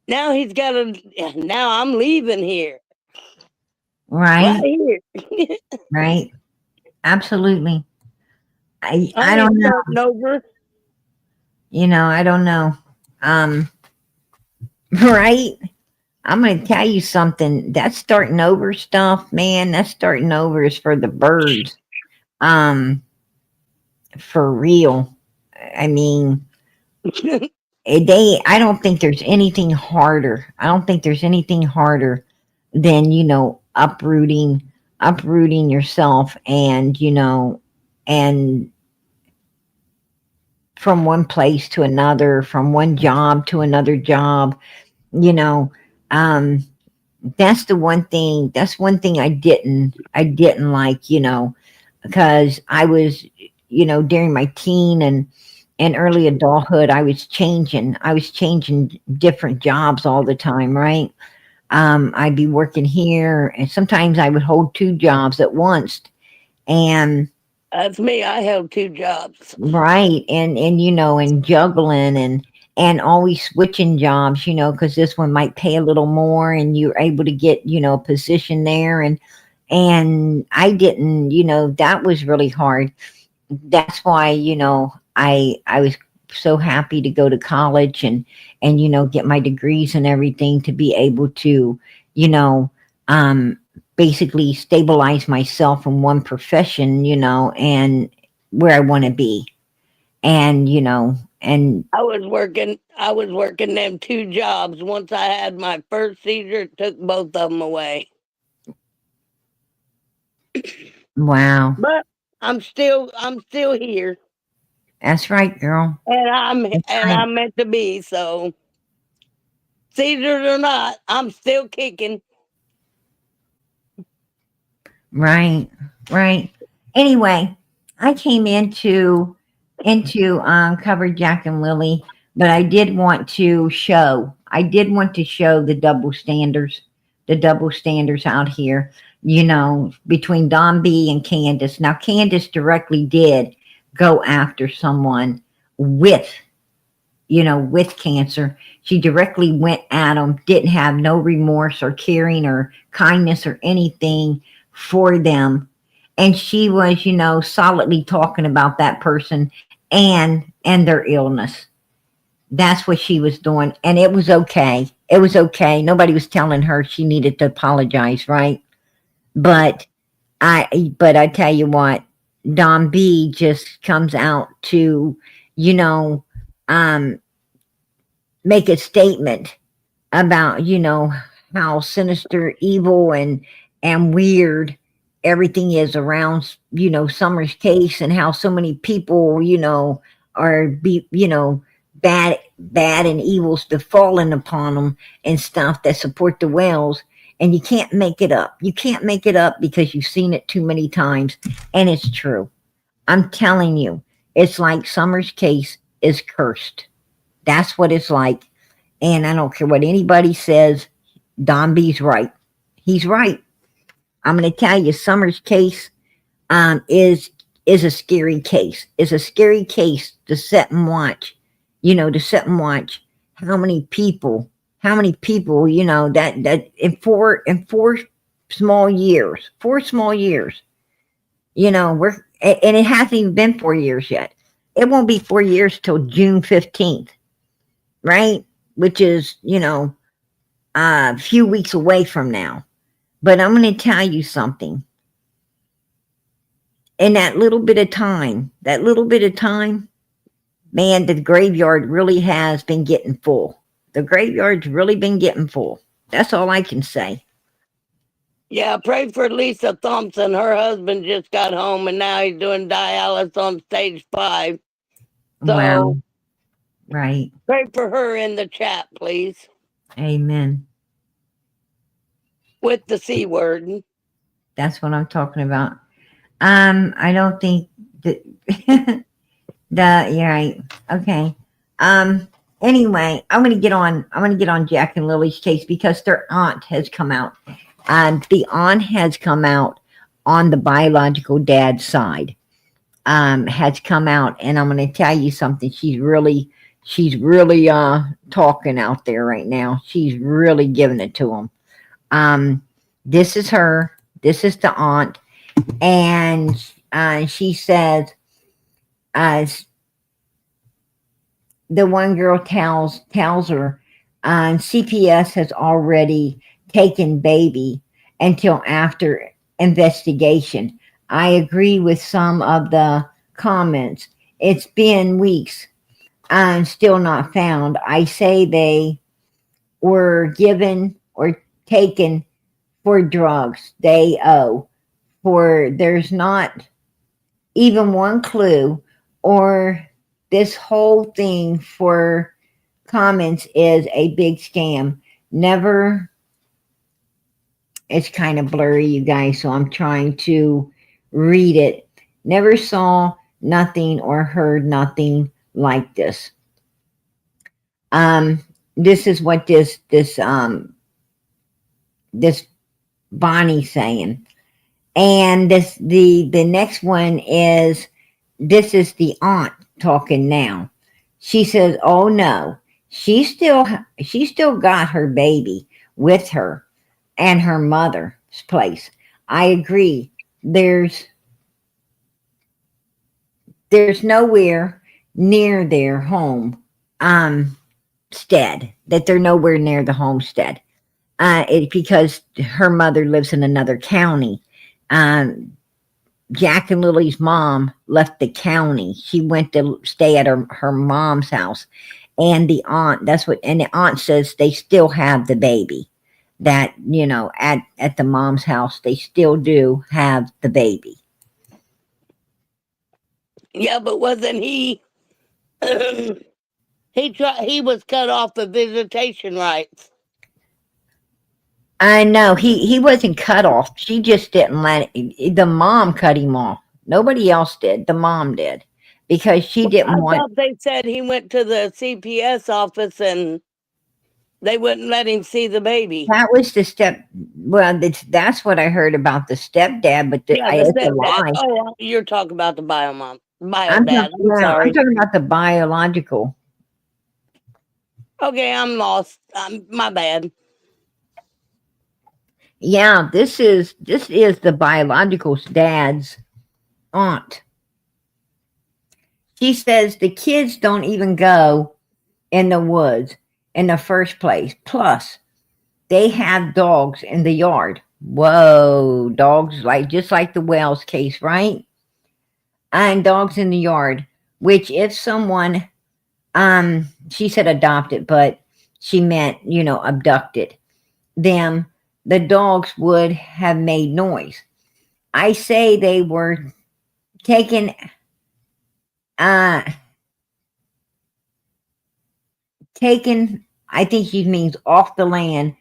Now he's got to. Now I'm leaving here, right Right? here. Right? Absolutely. I I ain't don't know. starting over. I don't know. Um, right? I'm going to tell you something. That starting over stuff, man, that starting over is for the birds. Um, for real. I mean, I don't think there's anything harder. I don't think there's anything harder than, uprooting yourself and from one place to another, from one job to another job, you know. Um, that's one thing I didn't like, because I was, during my teen and early adulthood, I was changing different jobs all the time, right? I'd be working here, and sometimes I would hold two jobs at once, and That's me. I held two jobs. right, and juggling and always switching jobs, because this one might pay a little more, and you're able to get a position there, and I didn't, that was really hard. That's why I was so happy to go to college and get my degrees and everything to be able to you know um basically stabilize myself in one profession, and where I want to be, and I was working them two jobs. Once I had my first seizure, it took both of them away. wow, But I'm still here, that's right, girl, and I'm that's and right. I'm meant to be. So seizures or not, I'm still kicking. Right, right. Anyway, I came into cover Jack and Lily, but I did want to show the double standards out here, between Don B and Candace. Now Candace directly did go after someone with with cancer. She directly went at them, didn't have no remorse or caring or kindness or anything for them. And she was, solidly talking about that person and their illness. That's what she was doing. And it was okay. It was okay. Nobody was telling her she needed to apologize, right? But but I tell you what, Don B just comes out to, you know, um, make a statement about, how sinister, evil, and weird everything is around, Summer's case, and how so many people, are bad and evils to falling upon them and stuff that support the whales. And you can't make it up. You can't make it up because you've seen it too many times, and it's true. I'm telling you, it's like Summer's case is cursed. That's what it's like. And I don't care what anybody says, Don B's right. He's right. I'm going to tell you, Summer's case is a scary case. It's a scary case to sit and watch. To sit and watch how many people, that in four small years, and it hasn't even been 4 years yet. It won't be 4 years till June 15th, right? Which is, a few weeks away from now. But I'm going to tell you something. In that little bit of time, man, the graveyard really has been getting full. The graveyard's really been getting full. That's all I can say. Yeah, pray for Lisa Thompson. Her husband just got home and now he's doing dialysis on stage 5. So Wow. Right. pray for her in the chat, please. Amen. With the C word. That's what I'm talking about. I don't think that you're right. Okay. Anyway, I'm gonna get on Jack and Lily's case because their aunt has come out. The aunt has come out on the biological dad's side. Has come out, and I'm gonna tell you something. She's really talking out there right now. She's really giving it to them. This is her. This is the aunt, and she says, the one girl tells her, CPS has already taken baby until after investigation. I agree with some of the comments. It's been weeks and still not found. I say they were given or taken for drugs they owe, for there's not even one clue, or this whole thing for comments is a big scam. Never, it's kind of blurry, you guys, so I'm trying to read it. Never saw nothing or heard nothing like this. This is what this Bonnie's saying. And the next one is, this is the aunt talking now. She says, oh no, she still got her baby with her and her mother's place. I agree. There's nowhere near their home stead, that they're nowhere near the homestead. Because her mother lives in another county. Jack and Lily's mom left the county. She went to stay at her mom's house. And the aunt, and the aunt says they still have the baby. That, at the mom's house, they still do have the baby. Yeah, but wasn't he he was cut off the visitation rights. I know he wasn't cut off. She just didn't let it. The mom cut him off. Nobody else did. The mom did, because she didn't want. I thought they said he went to the CPS office and they wouldn't let him see the baby. That was the step. Well, that's what I heard about the stepdad, but The it's a lie. Oh, you're talking about the biomom. I'm Biodad. I'm talking about the biological. Okay, I'm lost. My bad. Yeah, this is the biological dad's aunt. She says the kids don't even go in the woods in the first place. Plus, they have dogs in the yard. Whoa, dogs, just like the Wells case, right? And dogs in the yard, which if someone, she said adopted, but she meant, abducted them, the dogs would have made noise. I say they were taken, uh, taken, I think she means off the land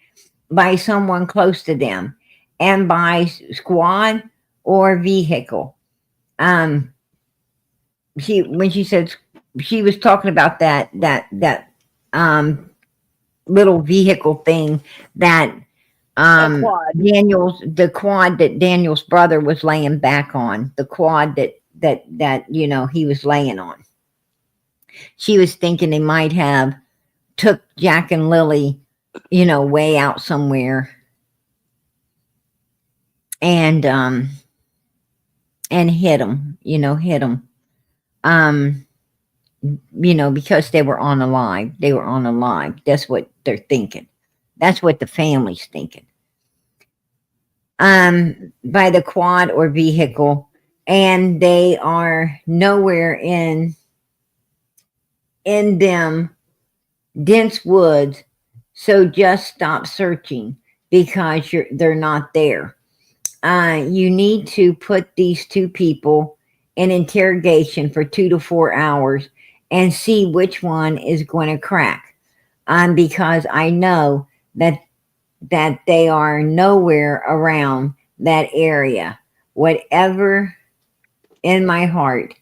by someone close to them and by squad or vehicle. Um, when she said she was talking about um little vehicle thing that A quad. the quad that Daniel's brother was laying back on, the quad that he was laying on. She was thinking they might have took Jack and Lily, way out somewhere and hit them, hit them. Um, because they were on alive. They were on alive. That's what they're thinking. That's what the family's thinking. By the quad or vehicle, and they are nowhere in them dense woods. So just stop searching because they're not there. You need to put these two people in interrogation for 2 to 4 hours and see which one is going to crack. Because I know that they are nowhere around that area. Whatever in my heart,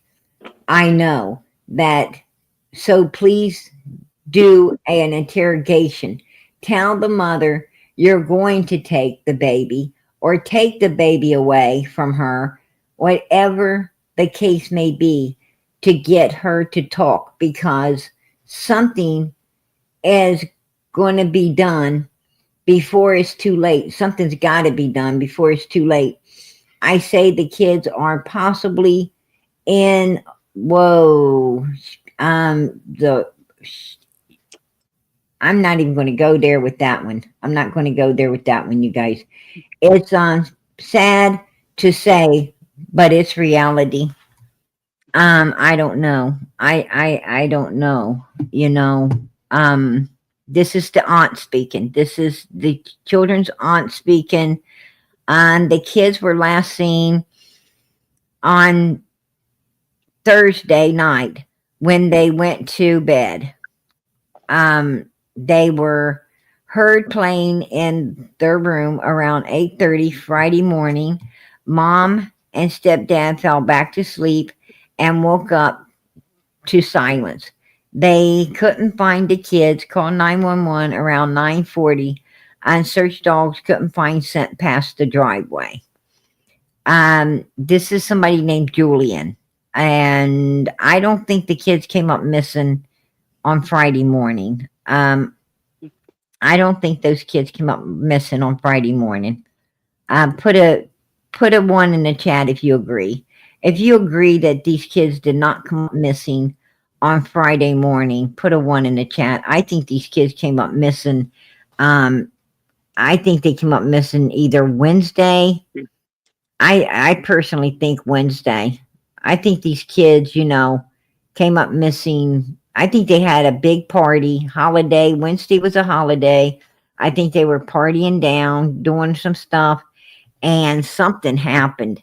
I know that. So please do an interrogation. Tell the mother you're going to take the baby or take the baby away from her, whatever the case may be, to get her to talk because something is going to be done before it's too late. Something's got to be done before it's too late. I say the kids are possibly in, whoa, the, I'm not even going to go there with that one. I'm not going to go there with that one, you guys. It's sad to say, but it's reality. I don't know. I don't know. This is the aunt speaking. This is the children's aunt speaking. The kids were last seen on Thursday night when they went to bed. They were heard playing in their room around 8:30 Friday morning. Mom and stepdad fell back to sleep and woke up to silence. They couldn't find the kids, called 911 around 9:40, and search dogs couldn't find scent past the driveway. This is somebody named Julian, and I don't think the kids came up missing on Friday morning. I don't think those kids came up missing on Friday morning. Put a one in the chat if you agree. If you agree that these kids did not come up missing on Friday morning, put a one in the chat. I think these kids came up missing. I think they came up missing either Wednesday. I personally think Wednesday. I think these kids, came up missing. I think they had a big party, holiday. Wednesday was a holiday. I think they were partying down, doing some stuff, and something happened.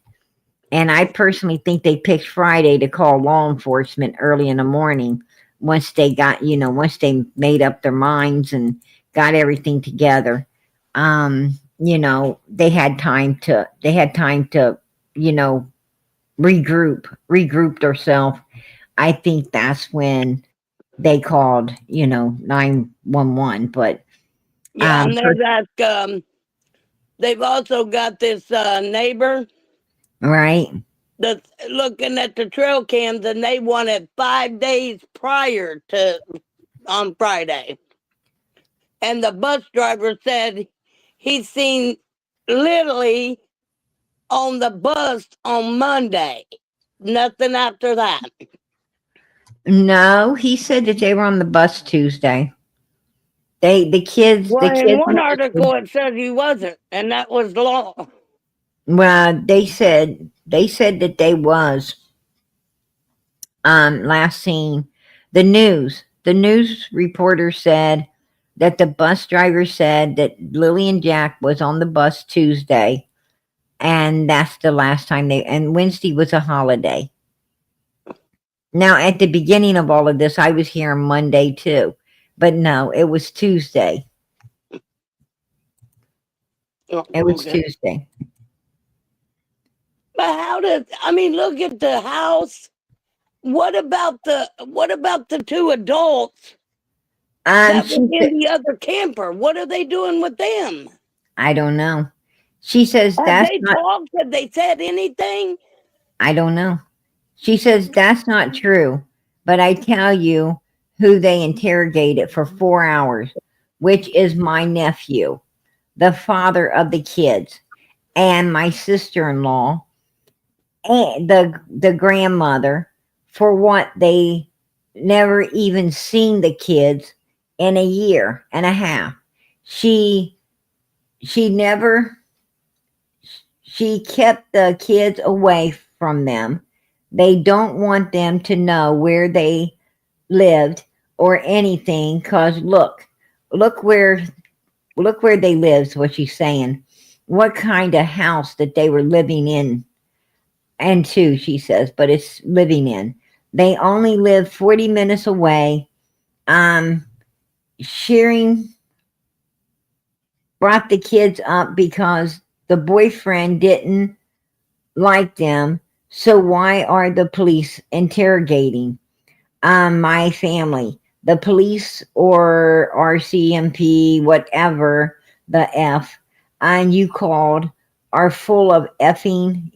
And I personally think they picked Friday to call law enforcement early in the morning once they got, once they made up their minds and got everything together. They had time to, regroup themselves. I think that's when they called, 911. But Yeah, and they've also got this neighbor right, that's looking at the trail cams, and they want it 5 days prior to on Friday. And the bus driver said he's seen Lily on the bus on Monday. Nothing after that. no, he said that they were on the bus Tuesday. The kids, Well, in one article it says he wasn't, and that was law. Well, they said that they was last seen. The news reporter said that the bus driver said that Lily and Jack was on the bus Tuesday, and that's the last time and Wednesday was a holiday. Now, at the beginning of all of this, I was here on Monday too, but no, it was Tuesday. Oh, It was okay. Tuesday. But I mean, look at the house. What about the two adults that were She in said, the other camper? What are they doing with them? I don't know. She says Have that's they not. talked? Have they said anything? I don't know. She says that's not true, but I tell you who they interrogated for 4 hours, which is my nephew, the father of the kids, and my sister-in-law, and the grandmother, for what they never even seen the kids in a year and a half. She she never she kept the kids away from them. They don't want them to know where they lived or anything, cause look where look where they lived, what she's saying. What kind of house that they were living in, and two, she says, but it's living in. They only live 40 minutes away. Um, Shearing brought the kids up because the boyfriend didn't like them. So why are the police interrogating my family? The police or RCMP, whatever the F, and you called, are full of effing,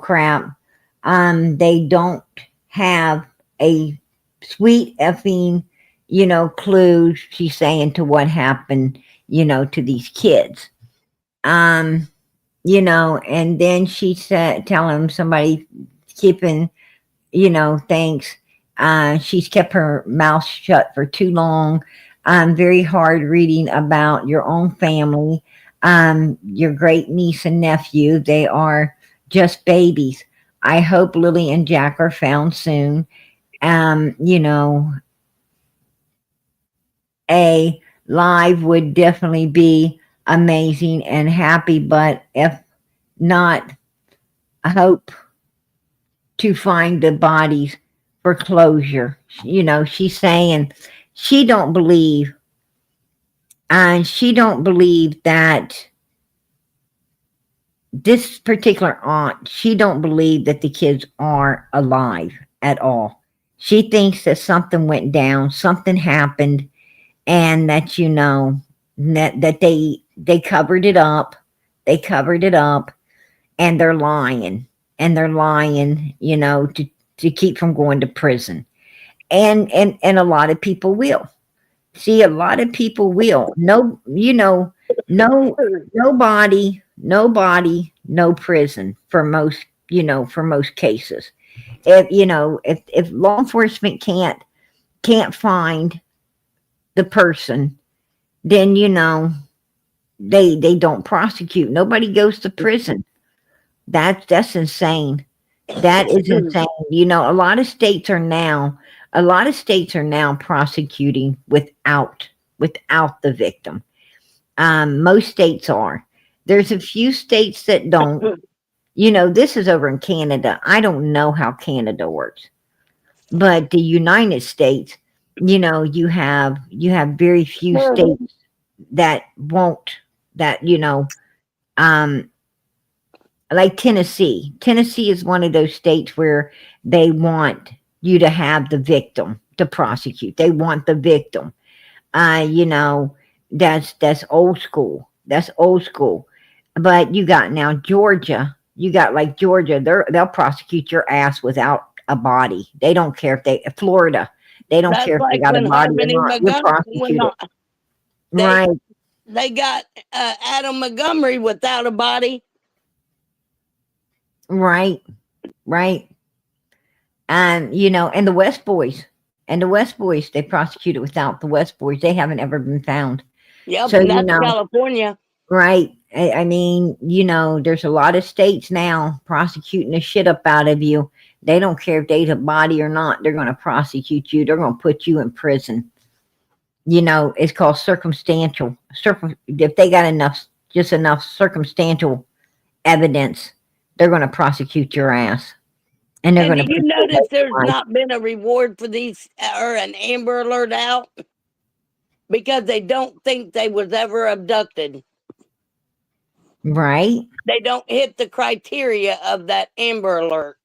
crap. They don't have a sweet effing, clue, she's saying, to what happened, to these kids. Um, and then she said, tell him somebody keeping, thanks. She's kept her mouth shut for too long. Very hard reading about your own family, your great niece and nephew. They are just babies. I hope Lily and Jack are found soon. Um, you know, a live would definitely be amazing and happy, but if not, I hope to find the bodies for closure. She's saying she don't believe, and she don't believe that this particular aunt, she don't believe that the kids are alive at all. She thinks that something went down, something happened, and that that they covered it up. They covered it up, and they're lying. And they're lying, to keep from going to prison. And a lot of people will. See, a lot of people will. No, no, nobody, no prison for most, for most cases. If law enforcement can't find the person, then they don't prosecute. Nobody goes to prison. That's insane. That is insane. A lot of states are now prosecuting without the victim. Most states are. There's a few states that don't. This is over in Canada. I don't know how Canada works, but the United States, you have very few states that won't, that um like Tennessee. Tennessee is one of those states where they want you to have the victim to prosecute. They want the victim. Uh, you know, that's old school. That's old school. But you got now Georgia. You got like Georgia. They'll prosecute your ass without a body. They don't care if Florida. They don't That's care if they like got a when body or Harmony not. You're Montgomery, prosecuted. they Right. they got Adam Montgomery without a body. Right. Right. And the West Boys. And the West Boys, they prosecuted without the West Boys. They haven't ever been found. Yep, So, and that's California. right. I mean, there's a lot of states now prosecuting the shit up out of you. They don't care if they have a body or not. They're going to prosecute you. They're going to put you in prison. It's called circumstantial. If they got just enough circumstantial evidence, they're going to prosecute your ass, and they're And going do to you put you away notice there's for life. not been a reward for these or an Amber Alert out because they don't think they was ever abducted? Right? They don't hit the criteria of that Amber Alert.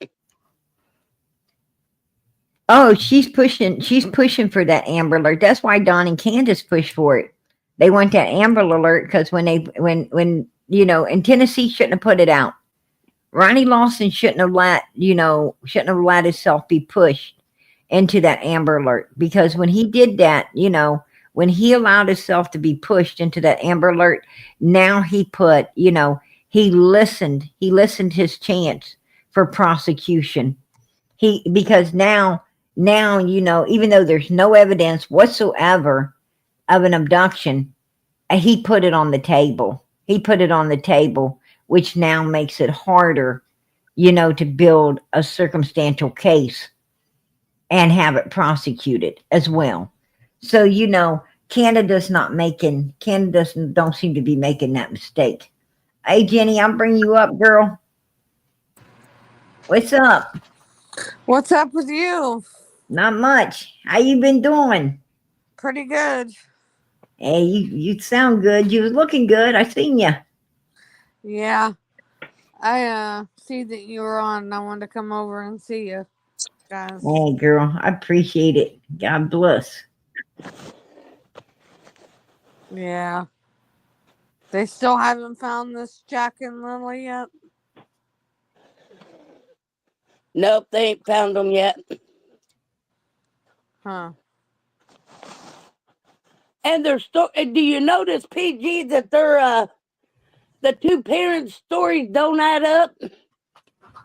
Oh, she's pushing. She's pushing for that Amber Alert. That's why Don and Candace pushed for it. They want that Amber Alert because when and Tennessee shouldn't have put it out. Ronnie Lawson shouldn't have let himself be pushed into that Amber Alert, because when he did that, when he allowed himself to be pushed into that Amber Alert, now he listened his chance for prosecution. Because now, even though there's no evidence whatsoever of an abduction, he put it on the table. He put it on the table, which now makes it harder, to build a circumstantial case and have it prosecuted as well. So, Canada don't seem to be making that mistake. Hey, Jenny, I'll bring you up, girl. What's up? What's up with you? Not much. How you been doing? Pretty good. Hey, you sound good. You was looking good. I seen you. Yeah. I see that you were on and I wanted to come over and see you guys. Hey, girl, I appreciate it. God bless. Yeah. They still haven't found this Jack and Lily yet? Nope, they ain't found them yet. Huh. And they're do you notice, PG, that they're the two parents' stories don't add up?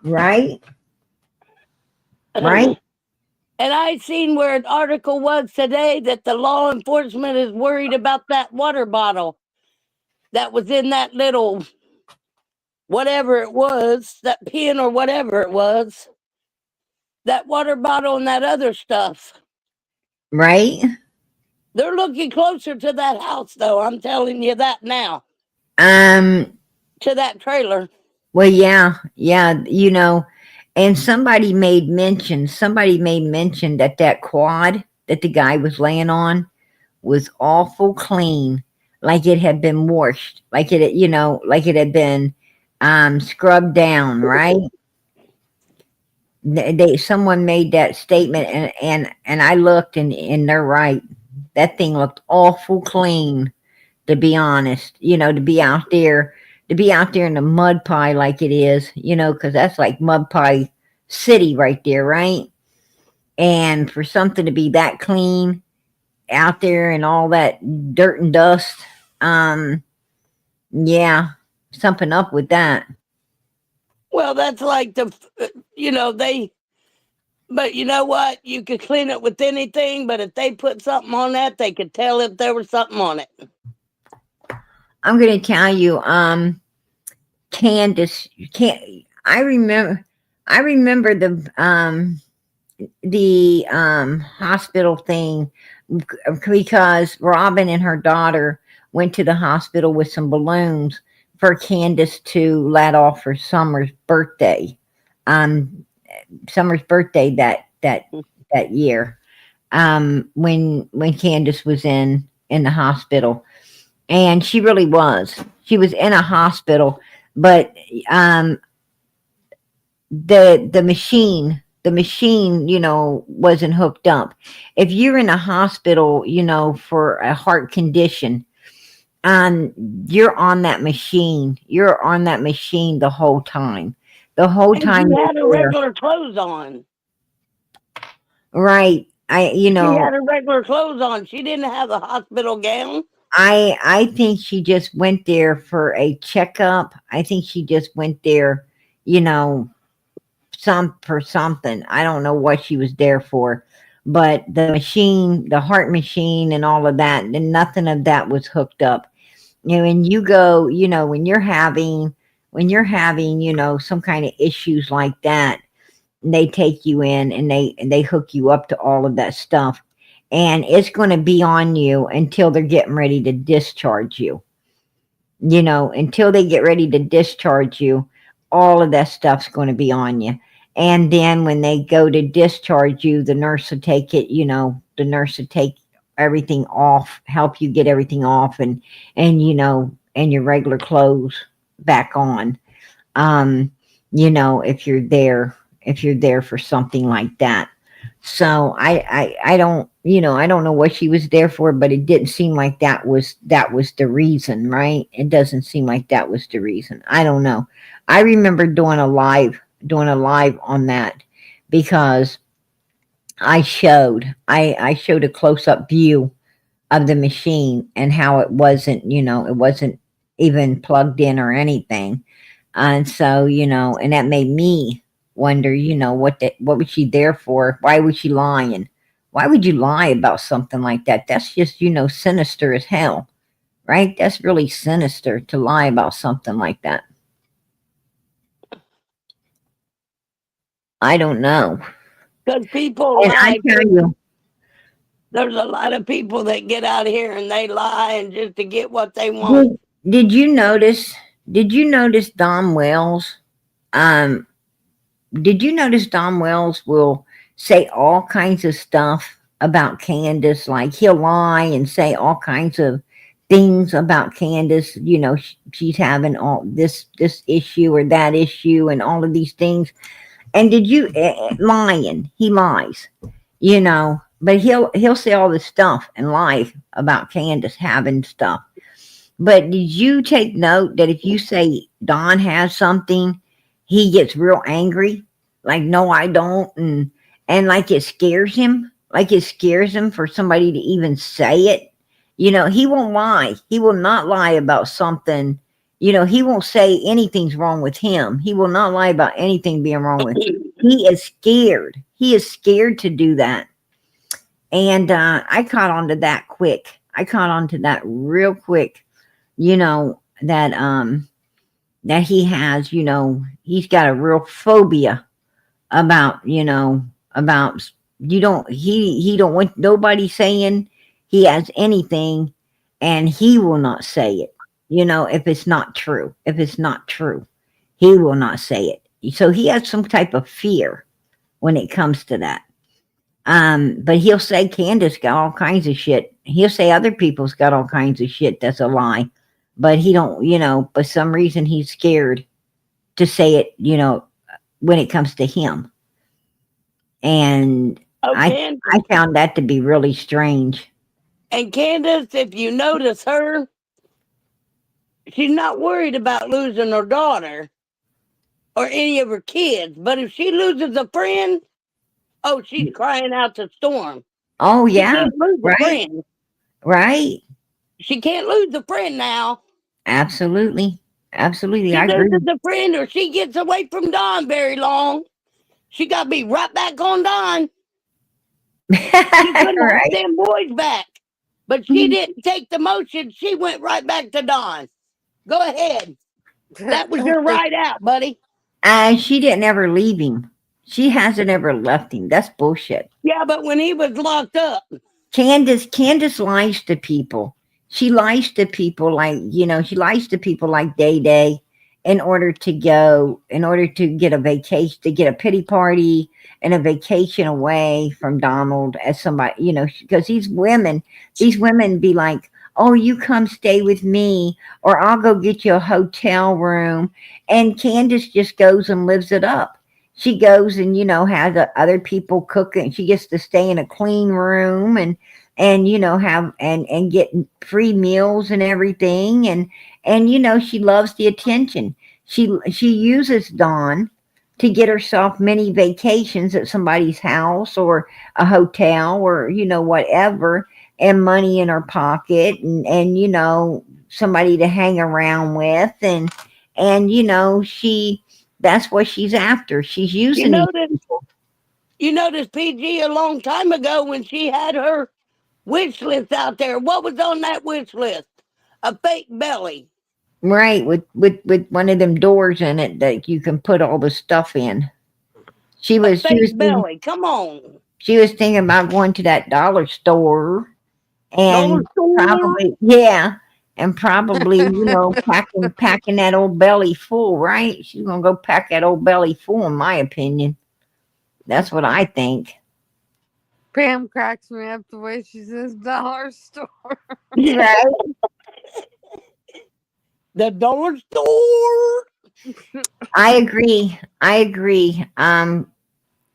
Right? Right? And I seen where an article was today that the law enforcement is worried about that water bottle that was in that little whatever it was, that pin or whatever it was, that water bottle and that other stuff. Right? They're looking closer to that house, though. I'm telling you that now. Um, To that trailer. well, yeah, and somebody made mention that quad that the guy was laying on was awful clean, like it had been washed, like it had been scrubbed down, right? Someone made that statement, and I looked, and they're right. That thing looked awful clean, to be honest. To be out there in the mud pie like it is, because that's like mud pie city right there, right? And for something to be that clean out there and all that dirt and dust, yeah, something up with that. Well, that's like but you know what? You could clean it with anything, but if they put something on that, they could tell if there was something on it. I'm going to tell you, Candace, I remember the hospital thing, because Robin and her daughter went to the hospital with some balloons for Candace to let off for Summer's birthday. Summer's birthday that year. When Candace was in the hospital, and she really was. She was in a hospital, but the machine, wasn't hooked up. If you're in a hospital, for a heart condition, you're on that machine. You're on that machine the whole time. The whole And time she you're had her there. regular clothes on. Right. She had her regular clothes on. She didn't have a hospital gown. I think she just went there for a checkup. I think she just went there, you know, for something. I don't know what she was there for, but the machine, the heart machine, and all of that, and nothing of that was hooked up. And you go, when you're having, some kind of issues like that, and they take you in and they hook you up to all of that stuff. and it's going to be on you until they're getting ready to discharge you. Until they get ready to discharge you, all of that stuff's going to be on you. And then when they go to discharge you, the nurse will take it, the nurse will take everything off, help you get everything off, and your regular clothes back on. Um, if you're there for something like that. So I don't, I don't know what she was there for, but it didn't seem like that was the reason, right? It doesn't seem like that was the reason. I don't know. I remember doing a live on that because I showed a close up view of the machine and how it wasn't even plugged in or anything. And so, and that made me wonder, what was she there for? Why was she lying? Why would you lie about something like that? That's just, sinister as hell, right? That's really sinister to lie about something like that. I don't know. Because people And I lie tell too. you, There's a lot of people that get out here and they lie and just to get what they want. did you notice? Did you notice Don Wells? Um, did you notice Don Wells will say all kinds of stuff about Candace? Like he'll lie and say all kinds of things about Candace. She's having all this issue or that issue and all of these things. And did you lying? He lies, but he'll say all this stuff and lie about Candace having stuff. But did you take note that if you say Don has something, he gets real angry? Like, no, I don't, and like it scares him. Like it scares him for somebody to even say it. He won't lie. He will not lie about something. He won't say anything's wrong with him. He will not lie about anything being wrong with him. He is scared. He is scared to do that. And I caught on to that quick. I caught on to that real quick. That he has, he's got a real phobia about, about he don't want nobody saying he has anything, and he will not say it. If it's not true. If it's not true, he will not say it. So he has some type of fear when it comes to that. But he'll say Candace got all kinds of shit. He'll say other people's got all kinds of shit that's a lie. But he don't, for some reason he's scared to say it, when it comes to him. And Okay. I found that to be really strange. And Candace, if you notice her, she's not worried about losing her daughter or any of her kids. But if she loses a friend, oh, she's crying out the storm. Oh She yeah, can't lose a right, friend. right. She can't lose a friend now. Absolutely, absolutely. She I agree. loses a friend or she gets away from Don very long. She got to be right back on Don. She couldn't have Right. them boys back. But she didn't take the motion. She went right back to Don. Go ahead. That was your ride out, buddy. She didn't ever leave him. She hasn't ever left him. That's bullshit. Yeah, but when he was locked up, Candace lies to people. She lies to people like, she lies to people like Day Day in order to get a vacation, to get a pity party and a vacation away from Donald as somebody, because these women be like, oh, you come stay with me or I'll go get you a hotel room. And Candace just goes and lives it up. She goes and, has other people cooking. She gets to stay in a clean room and have and get free meals and everything, and she loves the attention. She uses Dawn to get herself many vacations at somebody's house or a hotel or whatever, and money in her pocket, and somebody to hang around with, and she that's what she's after. She's you using these noticed people. you noticed PG a long time ago when she had her wish list out there. What was on that wish list? A fake belly. Right, with one of them doors in it that you can put all the stuff in. She A was fake using belly. Come on. She was thinking about going to that dollar store Dollar and store. probably, yeah, and probably, packing that old belly full, right? She's gonna go pack that old belly full, in my opinion. That's what I think. Pam cracks me up the way she says dollar store. Right? The dollar store. I agree. I agree.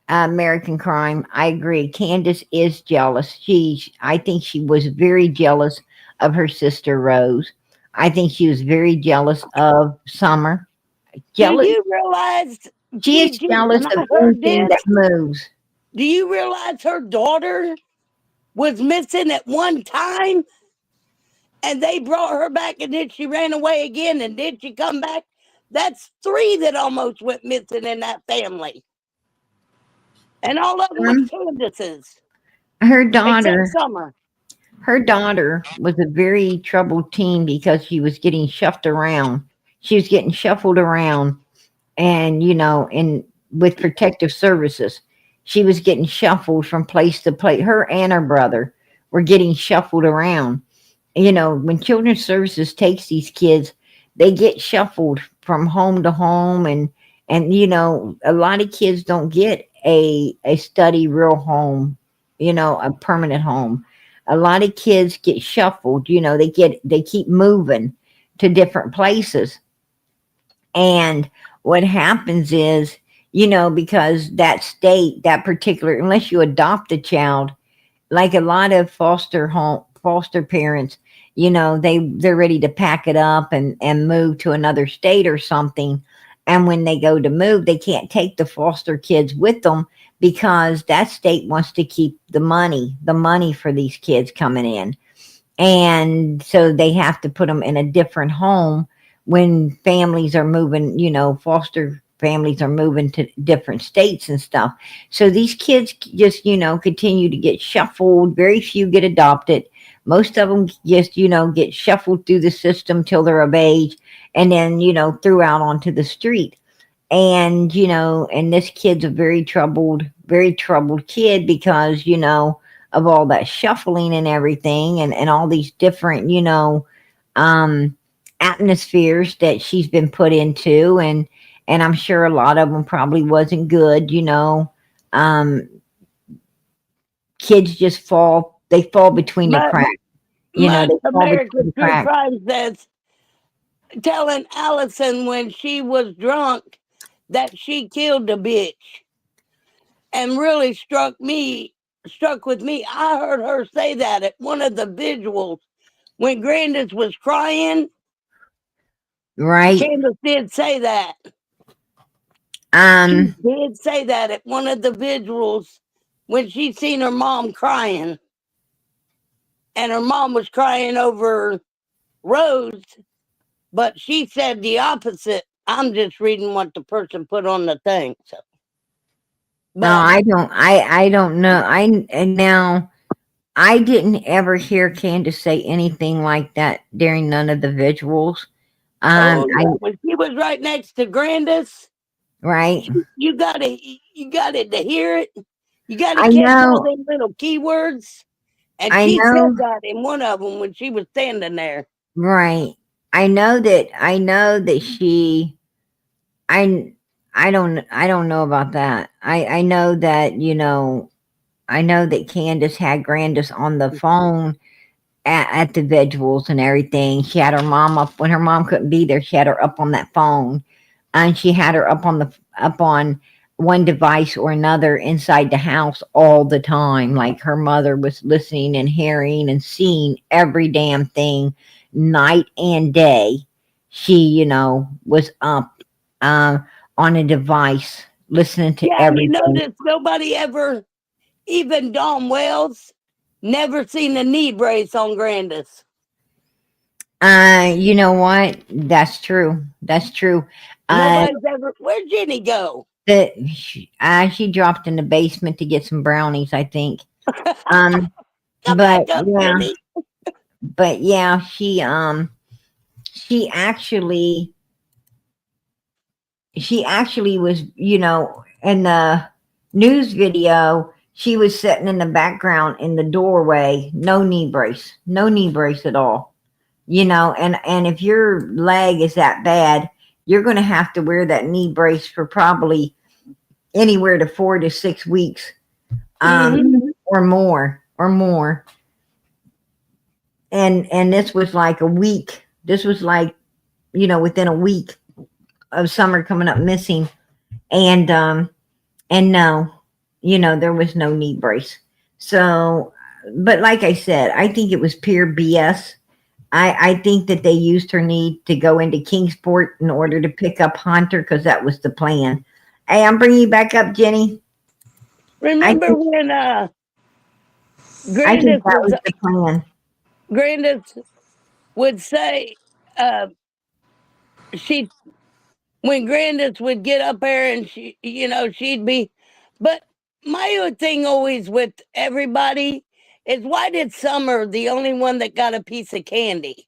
American Crime. I agree. Candace is jealous. I think she was very jealous of her sister Rose. I think she was very jealous of Summer. Do Jealous. you realize, She is Gigi, jealous and of I heard anything this? that moves. Do you realize her daughter was missing at one time? And they brought her back, and then she ran away again, and then she come back. That's three that almost went missing in that family. And all of them was Um, Candace's, her except daughter, Summer. her daughter was a very troubled teen because she was getting shuffled around. She was getting shuffled around, and in with protective services, she was getting shuffled from place to place. Her and her brother were getting shuffled around. When children's services takes these kids, they get shuffled from home to home, and a lot of kids don't get a study real home, a permanent home. A lot of kids get shuffled. They keep moving to different places, and what happens is, because that state, that particular, unless you adopt a child, like a lot of foster parents, they're ready to pack it up and move to another state or something. And when they go to move, they can't take the foster kids with them because that state wants to keep the money for these kids coming in. And so they have to put them in a different home when families are moving, foster families are moving to different states and stuff. So these kids just, continue to get shuffled. Very few get adopted. Most of them just, get shuffled through the system till they're of age and then, threw out onto the street. And, and this kid's a very troubled kid because, of all that shuffling and everything and all these different, um, atmospheres that she's been put into. And I'm sure a lot of them probably wasn't good, um, kids just they fall between the My, cracks, my they fall between American the True cracks. Crime says, telling Allison when she was drunk that she killed the bitch. And really struck with me. I heard her say that at one of the visuals when Grandis was crying. Right. Candace did say that. She Um, did say that at one of the visuals when she seen her mom crying. And her mom was crying over Rose, but she said the opposite. I'm just reading what the person put on the thing. So, no, but I don't know. And now I didn't ever hear Candace say anything like that during none of the visuals. oh I yeah, when she was right next to Grandis, right. you got it to hear it. You got to I catch all know. them little keywords. And I she know. said that in one of them when she was standing there. Right. I know that she I I don't know about that. I know that, I know that Candace had Grandis on the phone at the visuals and everything. She had her mom up when her mom couldn't be there. She had her up on that phone, and she had her up on one device or another inside the house all the time. Like her mother was listening and hearing and seeing every damn thing, night and day. She, was up on a device listening to Yeah, and you everything. notice nobody ever, even Dawn Wells, never seen a knee brace on Grandis. You know what? That's true. That's true. Uh, Nobody's ever. Where'd Jenny go? she dropped in the basement to get some brownies, I think. Um, Come but back up, yeah, Jenny. she actually was, in the news video. She was sitting in the background in the doorway, no knee brace at all. And if your leg is that bad, you're going to have to wear that knee brace for probably anywhere to 4 to 6 weeks, Hmm. or more. And this was like a week. This was like, within a week of Summer coming up missing. And no, there was no knee brace. So, but like I said, I think it was pure BS. I think that they used her knee to go into Kingsport in order to pick up Hunter, because that was the plan. Hey, I'm bringing you back up, Jenny. I Remember think when I think Grandis that was was the plan. Grandis would say uh, she when Grandis would get up there and she'd be, but my thing always with everybody is, why did Summer the only one that got a piece of candy?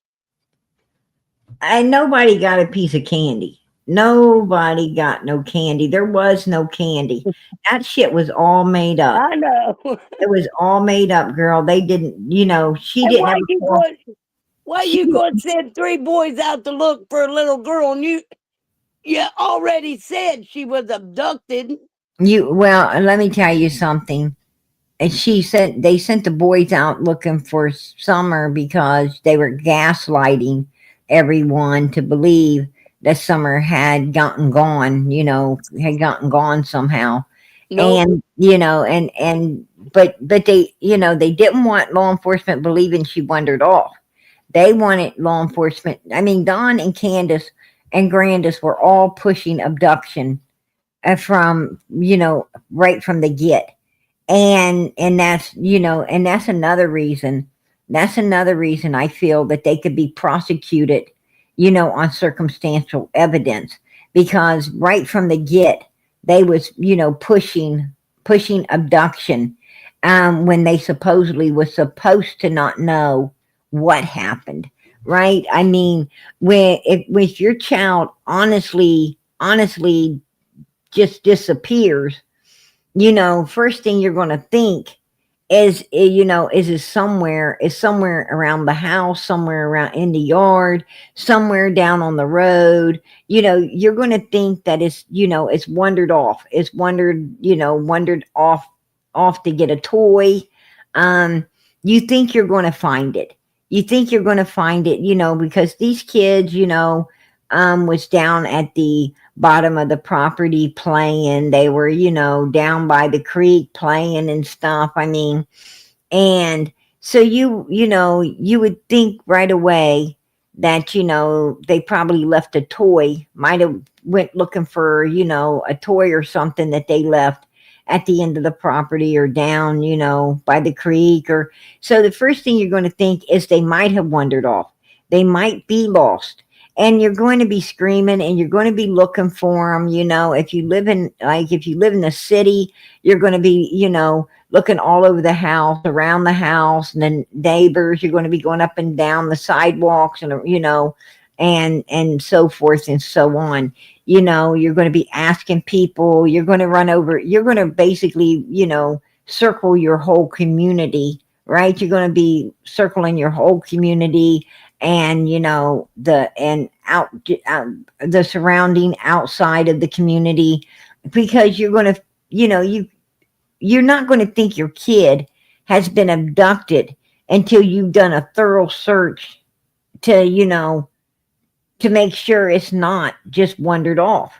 And nobody got a piece of candy. Nobody got no candy. There was no candy. That shit was all made up. I know. It was all made up, girl. They didn't, she And didn't ever call. why She you going to send three boys out to look for a little girl, and you already said she was abducted. well, let me tell you something. And they sent the boys out looking for Summer because they were gaslighting everyone to believe that Summer had gotten gone somehow. Nope. And but they didn't want law enforcement believing she wandered off. They wanted law enforcement. I mean, Don and Candace and Grandis were all pushing abduction, from right from the get. And that's another reason. That's another reason I feel that they could be prosecuted, on circumstantial evidence, because right from the get they was, pushing abduction, when they supposedly was supposed to not know what happened. Right? I mean, if your child honestly just disappears, first thing you're going to think is somewhere around the house, somewhere around in the yard, somewhere down on the road. You're going to think that it's wandered off. It's wandered off to get a toy. Um, you think you're going to find it. You think you're going to find it, because these kids, was down at the bottom of the property playing. They were, down by the creek playing and stuff. I mean, and so you would think right away that, they probably left a toy, might have went looking for, a toy or something that they left at the end of the property, or down, by the creek. Or so the first thing you're going to think is they might have wandered off. They might be lost. And you're going to be screaming, and you're going to be looking for them. If you live in the city, you're going to be, looking all over the house, around the house, and then neighbors. You're going to be going up and down the sidewalks, and and so forth and so on. You're going to be asking people. You're going to run over. You're going to basically, circle your whole community. Right? You're going to be circling your whole community, and the surrounding outside of the community, because you're going to, you're not going to think your kid has been abducted until you've done a thorough search to, to make sure it's not just wandered off.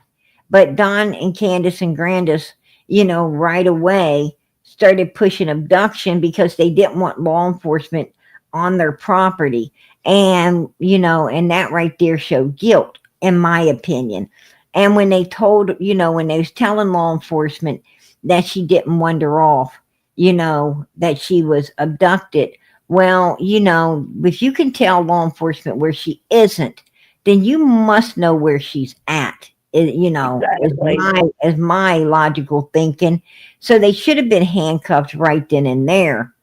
But Don and Candace and Grandis, right away started pushing abduction because they didn't want law enforcement on their property. And that right there showed guilt, in my opinion. And when they when they was telling law enforcement that she didn't wander off, that she was abducted. Well, if you can tell law enforcement where she isn't, then you must know where she's at. Exactly. Is my logical thinking. So they should have been handcuffed right then and there,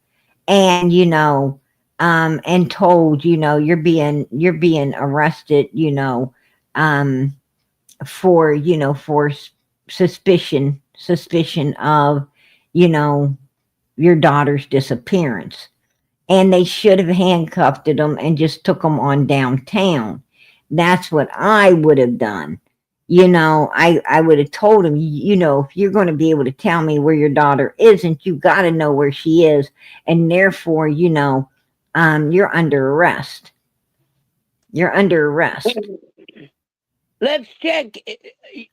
and and told, you're being arrested, um, for suspicion of, your daughter's disappearance. And they should have handcuffed them and just took them on downtown. That's what I would have done. I would have told him, if you're going to be able to tell me where your daughter isn't, you got to know where she is. And therefore, you're under arrest. You're under arrest. Let's check.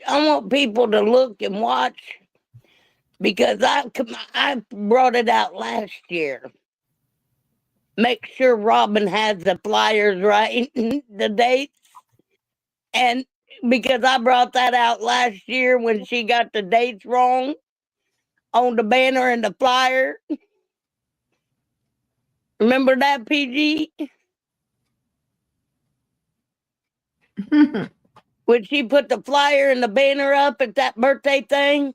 I want people to look and watch because I brought it out last year. Make sure Robin has the flyers right, the dates, and because I brought that out last year when she got the dates wrong on the banner and the flyer. Remember that, PG? When she put the flyer and the banner up at that birthday thing,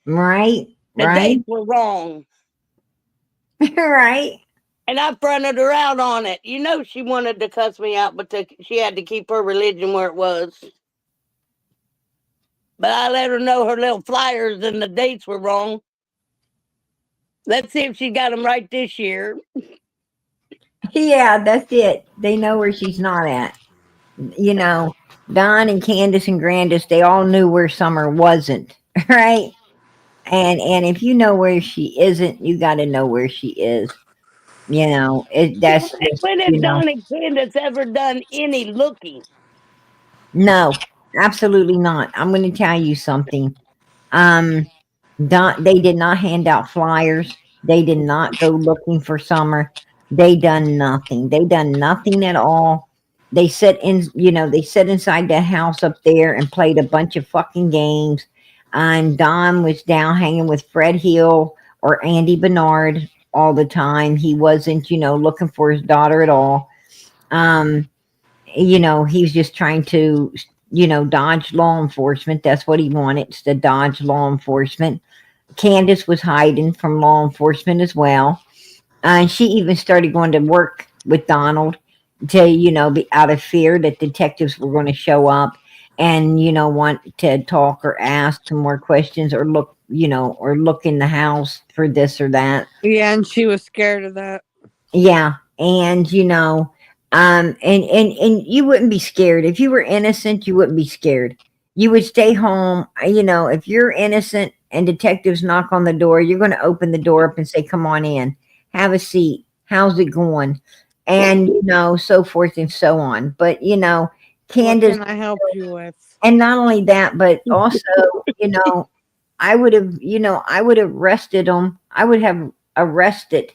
Right, the right, dates were wrong. right. And I fronted her out on it. She wanted to cuss me out, but she had to keep her religion where it was. But I let her know her little flyers and the dates were wrong. Let's see if she got them right this year. Yeah, that's it. They know where she's not at. You know, Don and Candace and Grandis, they all knew where Summer wasn't, right? And if you know where she isn't, you got to know where she is. That's just When have Don and Candace ever done any looking? no, absolutely not. I'm going to tell you something. Um, they did not hand out flyers. They did not go looking for Summer. They done nothing. They done nothing at all. They sat inside that house up there and played a bunch of fucking games. And Don was down hanging with Fred Hill or Andy Bernard all the time. He wasn't, looking for his daughter at all. Um, he was just trying to, dodge law enforcement. That's what he wanted, to dodge law enforcement. Candace was hiding from law enforcement as well. And she even started going to work with Donald to, be out of fear that detectives were going to show up and, want to talk or ask some more questions or look in the house for this or that. Yeah, and she was scared of that. Yeah. And, and you wouldn't be scared. If you were innocent, you wouldn't be scared. You would stay home. If you're innocent and detectives knock on the door, you're going to open the door up and say, come on in, have a seat. How's it going? And, so forth and so on. But, Candace, what can I help you with? and not only that, but also, I would have, I would have arrested them. I would have arrested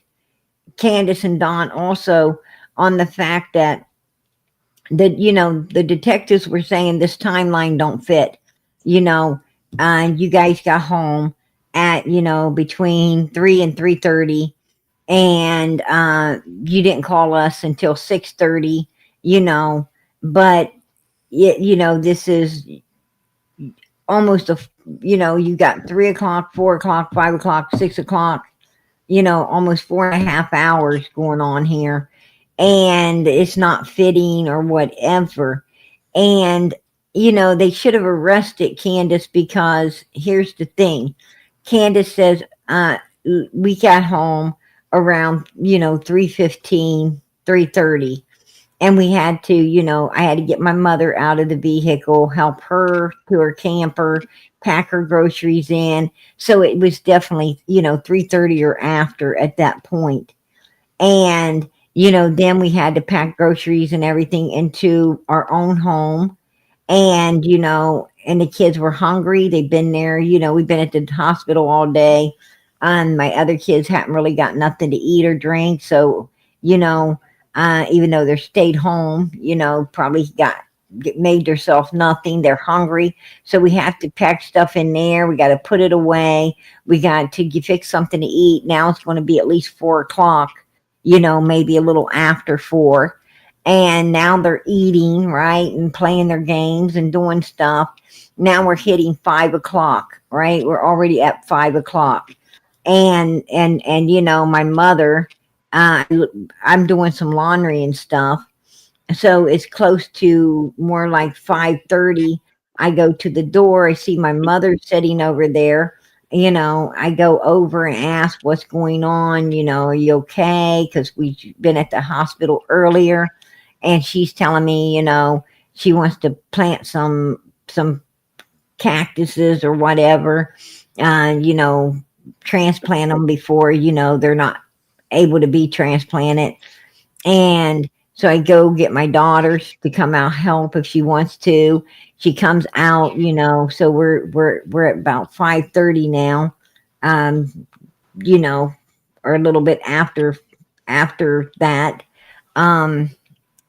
Candace and Don also on the fact that the detectives were saying this timeline don't fit, and you guys got home at between 3 and 3:30, and you didn't call us until 6:30, but this is almost you got 3 o'clock, 4 o'clock, 5 o'clock, 6 o'clock, almost 4.5 hours going on here, and it's not fitting or whatever. And, they should have arrested Candace because here's the thing. Candace says, we got home around, 3:15, 3:30. And we had to, I had to get my mother out of the vehicle, help her to her camper, pack her groceries in. So it was definitely, 3:30 or after at that point. And, then we had to pack groceries and everything into our own home. And, and the kids were hungry. They've been there, we've been at the hospital all day. And my other kids hadn't really got nothing to eat or drink. So, even though they stayed home, probably made themselves nothing. They're hungry. So we have to pack stuff in there. We got to put it away. We got to fix something to eat. Now it's going to be at least 4 o'clock, maybe a little after 4. And now they're eating, right? And playing their games and doing stuff. Now we're hitting 5 o'clock, right? We're already at 5 o'clock. And my mother, I'm doing some laundry and stuff. So it's close to more like 5:30. I go to the door. I see my mother sitting over there. I go over and ask what's going on. Are you okay? Because we've been at the hospital earlier, and she's telling me, she wants to plant some cactuses or whatever, transplant them before they're not able to be transplanted. And so I go get my daughters to come out help if she wants to. She comes out, so we're at about 5:30 now. Um, you know, or a little bit after that. Um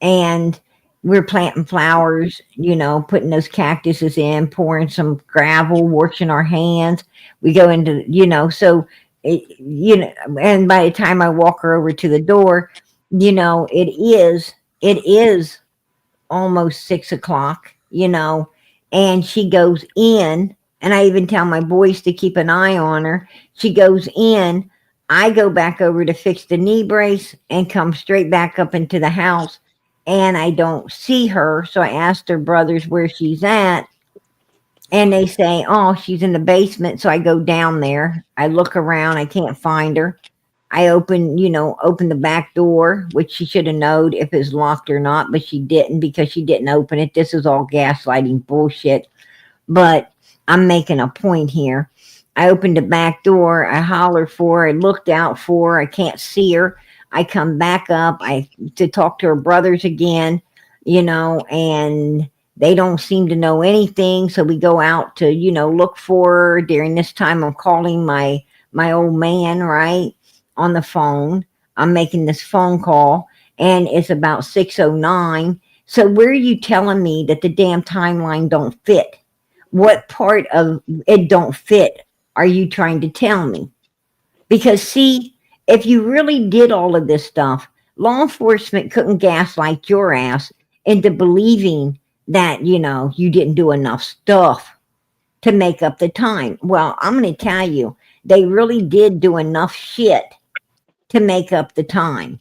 and we're planting flowers, putting those cactuses in, pouring some gravel, washing our hands. We go into, and by the time I walk her over to the door, it is almost 6 o'clock, and she goes in, and I even tell my boys to keep an eye on her. She goes in. I go back over to fix the knee brace and come straight back up into the house, and I don't see her. So I asked her brothers where she's at, and they say, oh, she's in the basement. So I go down there. I look around. I can't find her. I open the back door, which she should have known if it's locked or not, but she didn't because she didn't open it. This is all gaslighting bullshit. But I'm making a point here. I opened the back door. I hollered for her. I looked out for her. I can't see her. I come back up. To talk to her brothers again, and they don't seem to know anything. So we go out to look for her. During this time, I'm calling my old man, right, on the phone. I'm making this phone call, and it's about 6:09. So where are you telling me that the damn timeline don't fit? What part of it don't fit are you trying to tell me? Because see, if you really did all of this stuff, law enforcement couldn't gaslight your ass into believing that, you didn't do enough stuff to make up the time. Well, I'm going to tell you, they really did do enough shit to make up the time.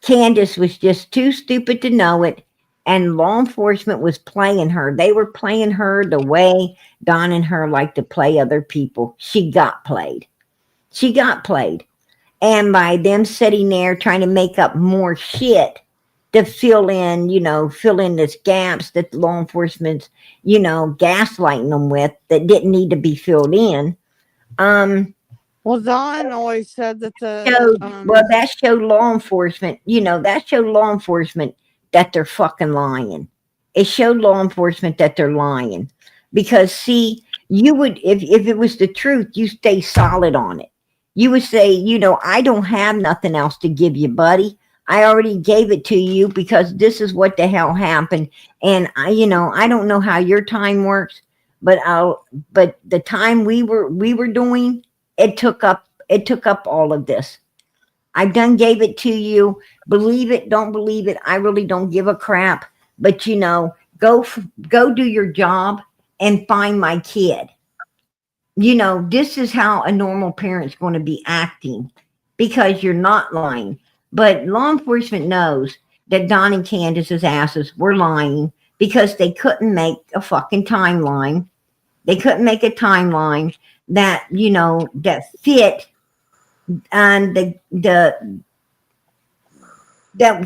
Candace was just too stupid to know it, and law enforcement was playing her. They were playing her the way Don and her like to play other people. She got played. She got played. And by them sitting there trying to make up more shit to fill in this gaps that the law enforcement's, gaslighting them with that didn't need to be filled in. Well, Don always said that That showed law enforcement, that showed law enforcement that they're fucking lying. It showed law enforcement that they're lying. Because see, you would if it was the truth, you stay solid on it. You would say, I don't have nothing else to give you, buddy. I already gave it to you because this is what the hell happened. And I don't know how your time works, but the time we were doing, it took up all of this. I done gave it to you. Believe it, don't believe it. I really don't give a crap. But go do your job and find my kid. This is how a normal parent's going to be acting because you're not lying. But law enforcement knows that Don and Candace's asses were lying because they couldn't make a fucking timeline. They couldn't make a timeline that fit and that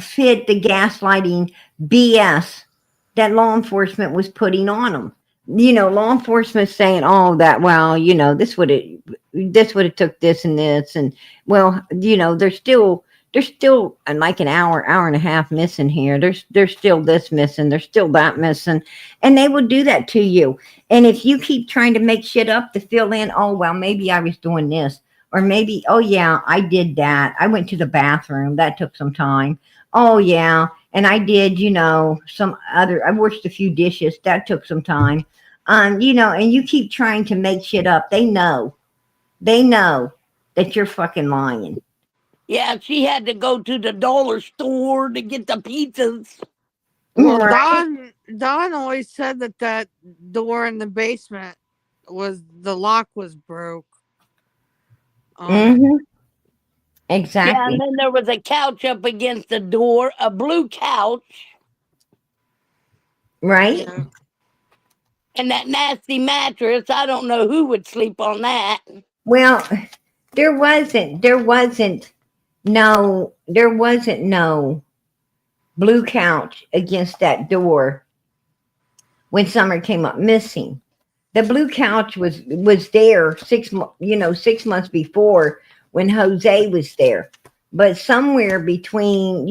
fit the gaslighting BS that law enforcement was putting on them. Law enforcement saying, "Oh, that well, this would have took this and this," and well, there's still like an hour and a half missing here. There's still this missing. There's still that missing, and they will do that to you. And if you keep trying to make shit up to fill in, oh well, maybe I was doing this, or maybe oh yeah, I did that. I went to the bathroom. That took some time. Oh yeah, and I did, some other. I washed a few dishes. That took some time. And you keep trying to make shit up. They know that you're fucking lying. Yeah, she had to go to the dollar store to get the pizzas. well, Right. Don always said that door in the basement the lock was broke on it. Mm-hmm. Yeah, and Exactly. then there was a couch up against the door, a blue couch. Right. Yeah. And that nasty mattress, I don't know who would sleep on that. Well, there wasn't no blue couch against that door when Summer came up missing. The blue couch was there 6 months before when Jose was there, but somewhere between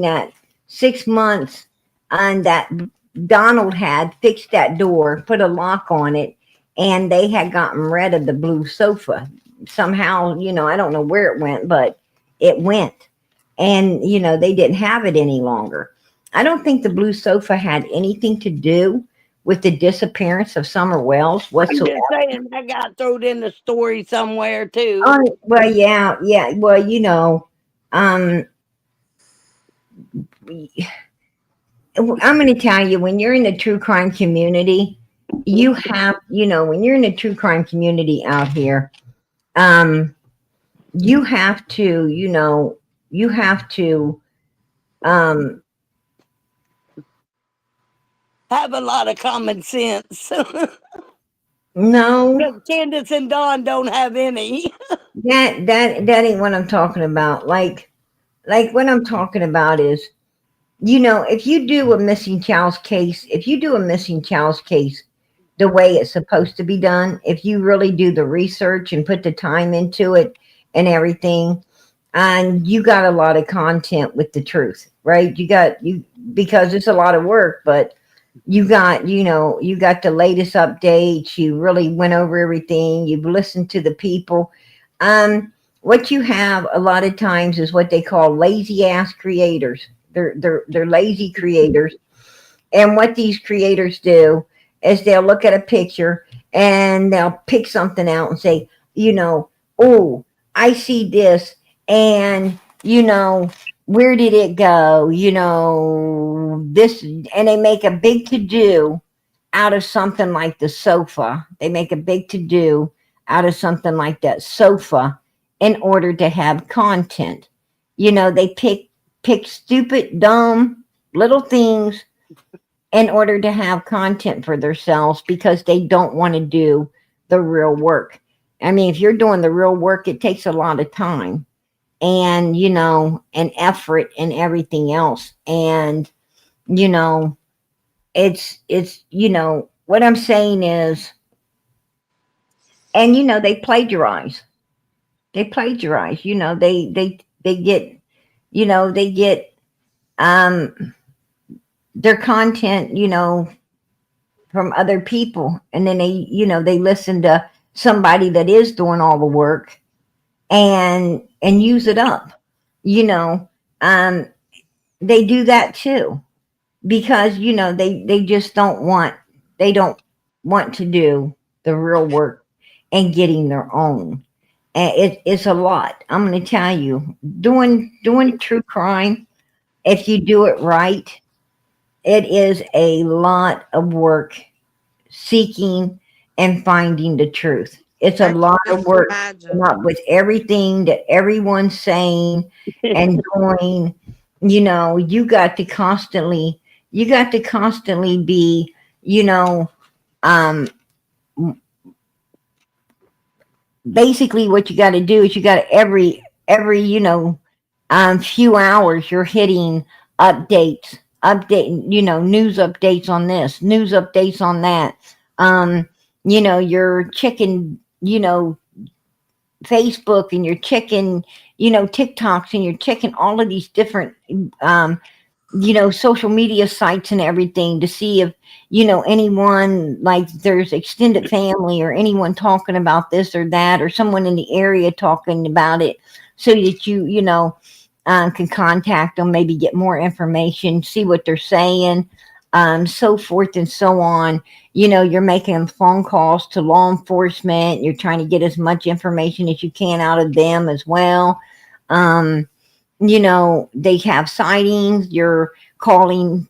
that 6 months and that Donald had fixed that door, put a lock on it, and they had gotten rid of the blue sofa somehow. I don't know where it went, but it went, and they didn't have it any longer. I don't think the blue sofa had anything to do with the disappearance of Summer Wells I'm whatsoever. just saying that got thrown in the story somewhere too. Oh, well, yeah, yeah. Well, um, I'm going to tell you, when you're in the true crime community, when you're in the true crime community out here, um, you have to, um, Have a lot of common sense. no, Because Candace and Dawn don't have any. that ain't what I'm talking about. Like what I'm talking about is, if you do a missing child's case, the way it's supposed to be done, if you really do the research and put the time into it and everything, and you got a lot of content with the truth, right? Because it's a lot of work, but you got the latest updates. You really went over everything. You've listened to the people. What you have a lot of times is what they call lazy ass creators. They're lazy creators. And what these creators do is they'll look at a picture and they'll pick something out and say, oh, I see this, and where did it go? This, and they make a big to do out of something like the sofa. They make a big to do out of something like that sofa in order to have content. They pick stupid, dumb little things in order to have content for themselves because they don't want to do the real work. I mean, if you're doing the real work, it takes a lot of time and, and effort and everything else. And, it's what I'm saying is, and, they plagiarize. They plagiarize, they get, their content, from other people, and then they listen to somebody that is doing all the work and use it up. you know um they do that too because they just don't want to do the real work and getting their own. And it's a lot, I'm going to tell you. Doing true crime, if you do it right, it is a lot of work seeking and finding the truth. It's a I can lot of just work imagine. coming up with everything that everyone's saying and doing. You got to constantly be, um, basically what you got to do is you got to every few hours you're hitting news updates on this, news updates on that. You're checking, Facebook, and you're checking, TikToks, and you're checking all of these different, um, social media sites and everything to see if, anyone, like there's extended family or anyone talking about this or that, or someone in the area talking about it, so that can contact them, maybe get more information, see what they're saying, so forth and so on. You're making phone calls to law enforcement. You're trying to get as much information as you can out of them as well. Um, they have sightings. You're calling,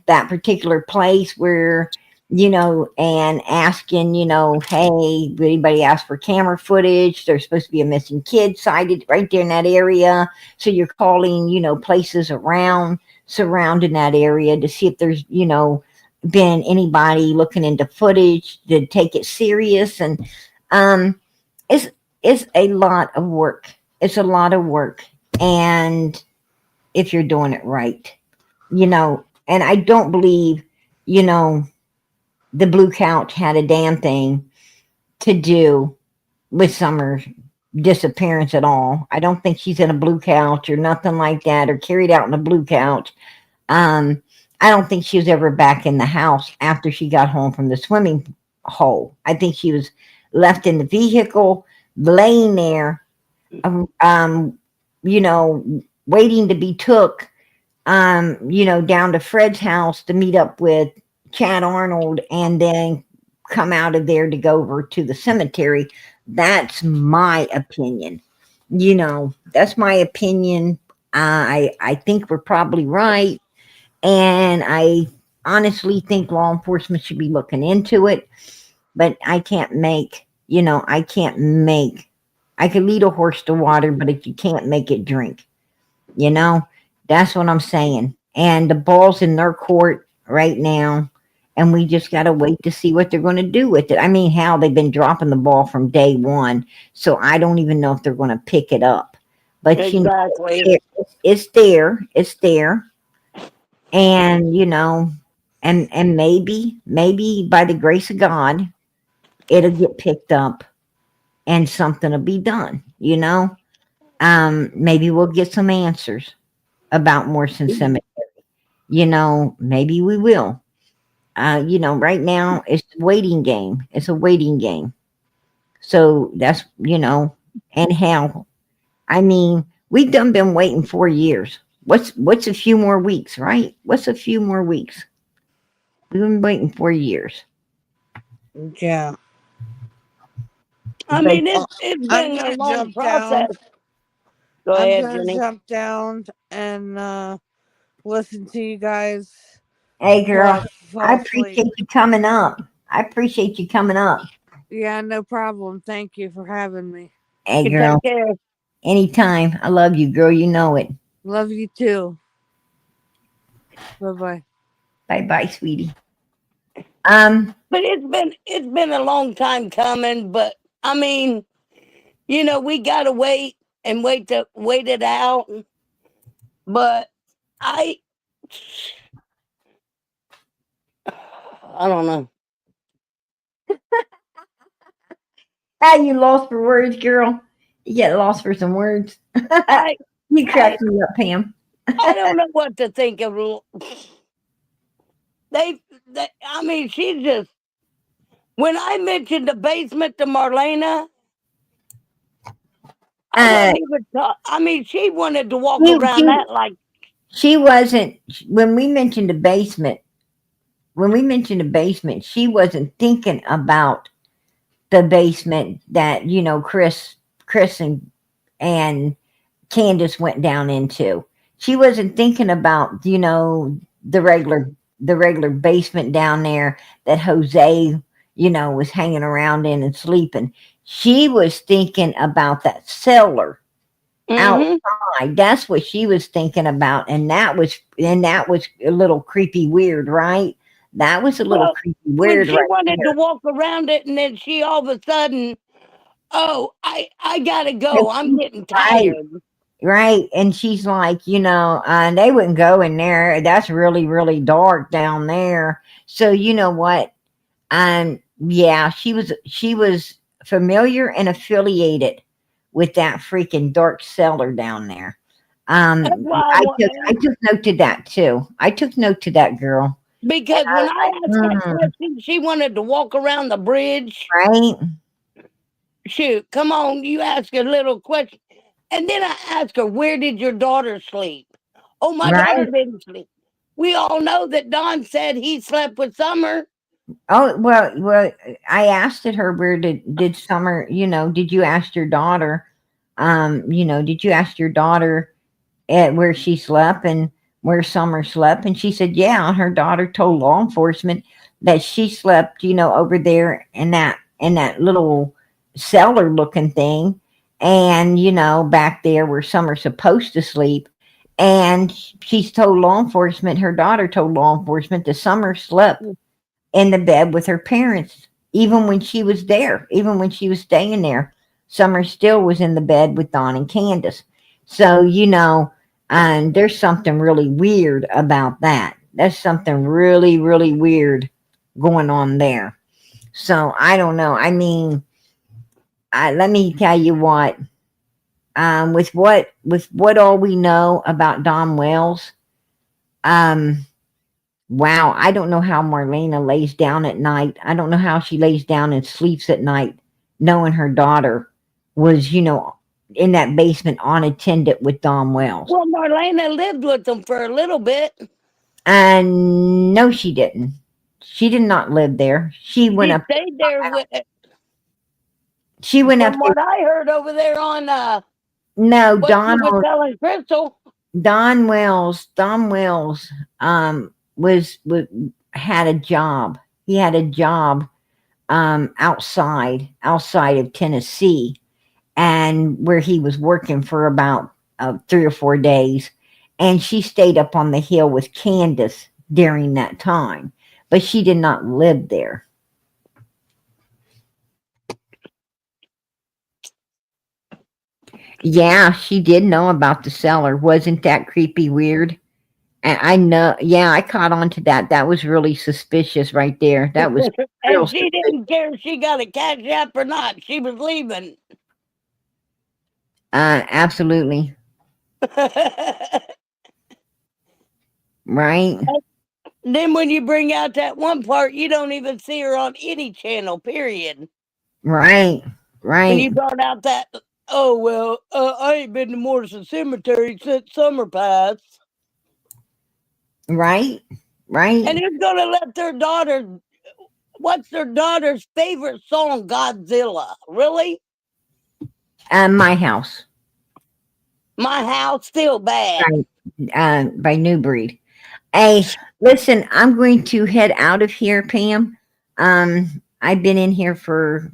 that particular place where, and asking, hey, did anybody ask for camera footage? There's supposed to be a missing kid sighted right there in that area. So you're calling, places around surrounding that area to see if there's, been anybody looking into footage to take it serious, and um, it's it's a lot of work. It's a lot of work, and if you're doing it right, and I don't believe, you know, the blue couch had a damn thing to do with Summer's disappearance at all. I don't think she's in a blue couch or nothing like that, or carried out in a blue couch. Um, I don't think she was ever back in the house after she got home from the swimming hole. I think she was left in the vehicle, laying there, um, you know, waiting to be took, down to Fred's house to meet up with Chad Arnold, and then come out of there to go over to the cemetery. That's my opinion. That's my opinion. I think we're probably right, and I honestly think law enforcement should be looking into it. But I can't make, I can't make. I could lead a horse to water, but if you can't make it drink, you know, that's what I'm saying. And the ball's in their court right now. And we just got to wait to see what they're going to do with it. I mean, how they've been dropping the ball from day one. So I don't even know if they're going to pick it up. But, Exactly. it's there. It's there. And, and maybe by the grace of God, it'll get picked up and something will be done, Maybe we'll get some answers about Morrison Cemetery. Maybe we will. Right now it's a waiting game. It's a waiting game. So that's, and how, I mean, we've done been waiting 4 years. What's a few more weeks, right? What's a few more weeks? We've been waiting 4 years. Yeah. I But mean, it's I'm been a gonna long jump down. process. Go I'm ahead, gonna Jenny. jump down and listen to you guys hey till girl, I I fall asleep. appreciate you coming up. I appreciate you coming up. Yeah, no problem. Thank you for having me. Hey You take girl, care. anytime. I love you, girl. You know it. Love you too. Bye bye. Bye bye, sweetie. But it's been a long time coming. But I mean, we gotta wait and wait it out. But I I don't know. You lost for words, girl. You get lost for some words. I You I cracked me up, Pam. I don't know what to think of. They I mean, she just when I mentioned the basement to Marlena, I Uh, wasn't even I mean, she wanted to walk she, around she, that like, she wasn't, when we mentioned the basement, she wasn't thinking about the basement that, Chris and Candace went down into. She wasn't thinking about, the regular the regular basement down there that Jose, was hanging around in and sleeping. She was thinking about that cellar mm-hmm. outside. That's what she was thinking about. And that was a little creepy weird, right? That was a little Well, creepy when weird she right wanted to there. walk around it, and then she all of a sudden, oh, I gotta go. I'm getting Right. tired. Right. And she's like, they wouldn't go in there. That's really, really dark down there. So you know what? Yeah, she was familiar and affiliated with that freaking dark cellar down there. That's why I took note to that too. I took note to that girl. because when I asked that Mm, question, she wanted to walk around the bridge. right, Shoot, come on, you ask a little question. And then I asked her, where did your daughter sleep? Oh, my daughter right. didn't sleep. We all know that Don said he slept with Summer. Oh well. I asked her, where did Summer? Did you ask your daughter? Did you ask your daughter at where she slept and where Summer slept? And she said, yeah. Her daughter told law enforcement that she slept, over there in that little cellar looking thing, and back there where Summer's supposed to sleep. And she's told law enforcement, her daughter told law enforcement that Summer slept in the bed with her parents, even when she was there, even when she was staying there. Summer still was in the bed with Don and Candace. So, there's something really weird about that. There's something really, really weird going on there. So, I don't know. I mean, let me tell you what. With what all we know about Don Wells, um, wow, I don't know how Marlena lays down at night. I don't know how she lays down and sleeps at night, knowing her daughter was, in that basement unattended with Don Wells. Well, Marlena lived with them for a little bit. And no, she didn't. She did not live there. She went She up. stayed there with, She went up from there. what I heard over there on No, what she was telling Crystal. Don Wells, was had a job. He had a job, outside of Tennessee, and where he was working for about 3 or 4 days. And she stayed up on the hill with Candace during that time, but she did not live there. Yeah, she did know about the cellar. Wasn't that creepy weird? And I know, yeah, I caught on to that. That was really suspicious right there. That was real And she suspicious. didn't care if she got a cash app or not. She was leaving. Absolutely. Right, Then when you bring out that one part, you don't even see her on any channel, period. right, When right, you brought out that, oh, well, I ain't been to Morrison Cemetery since summer passed. right, right. And who's going to let their daughter, what's their daughter's favorite song, Godzilla? Really? My house, My House, still bad. right, by New Breed. Hey, listen, I'm going to head out of here, Pam. I've been in here for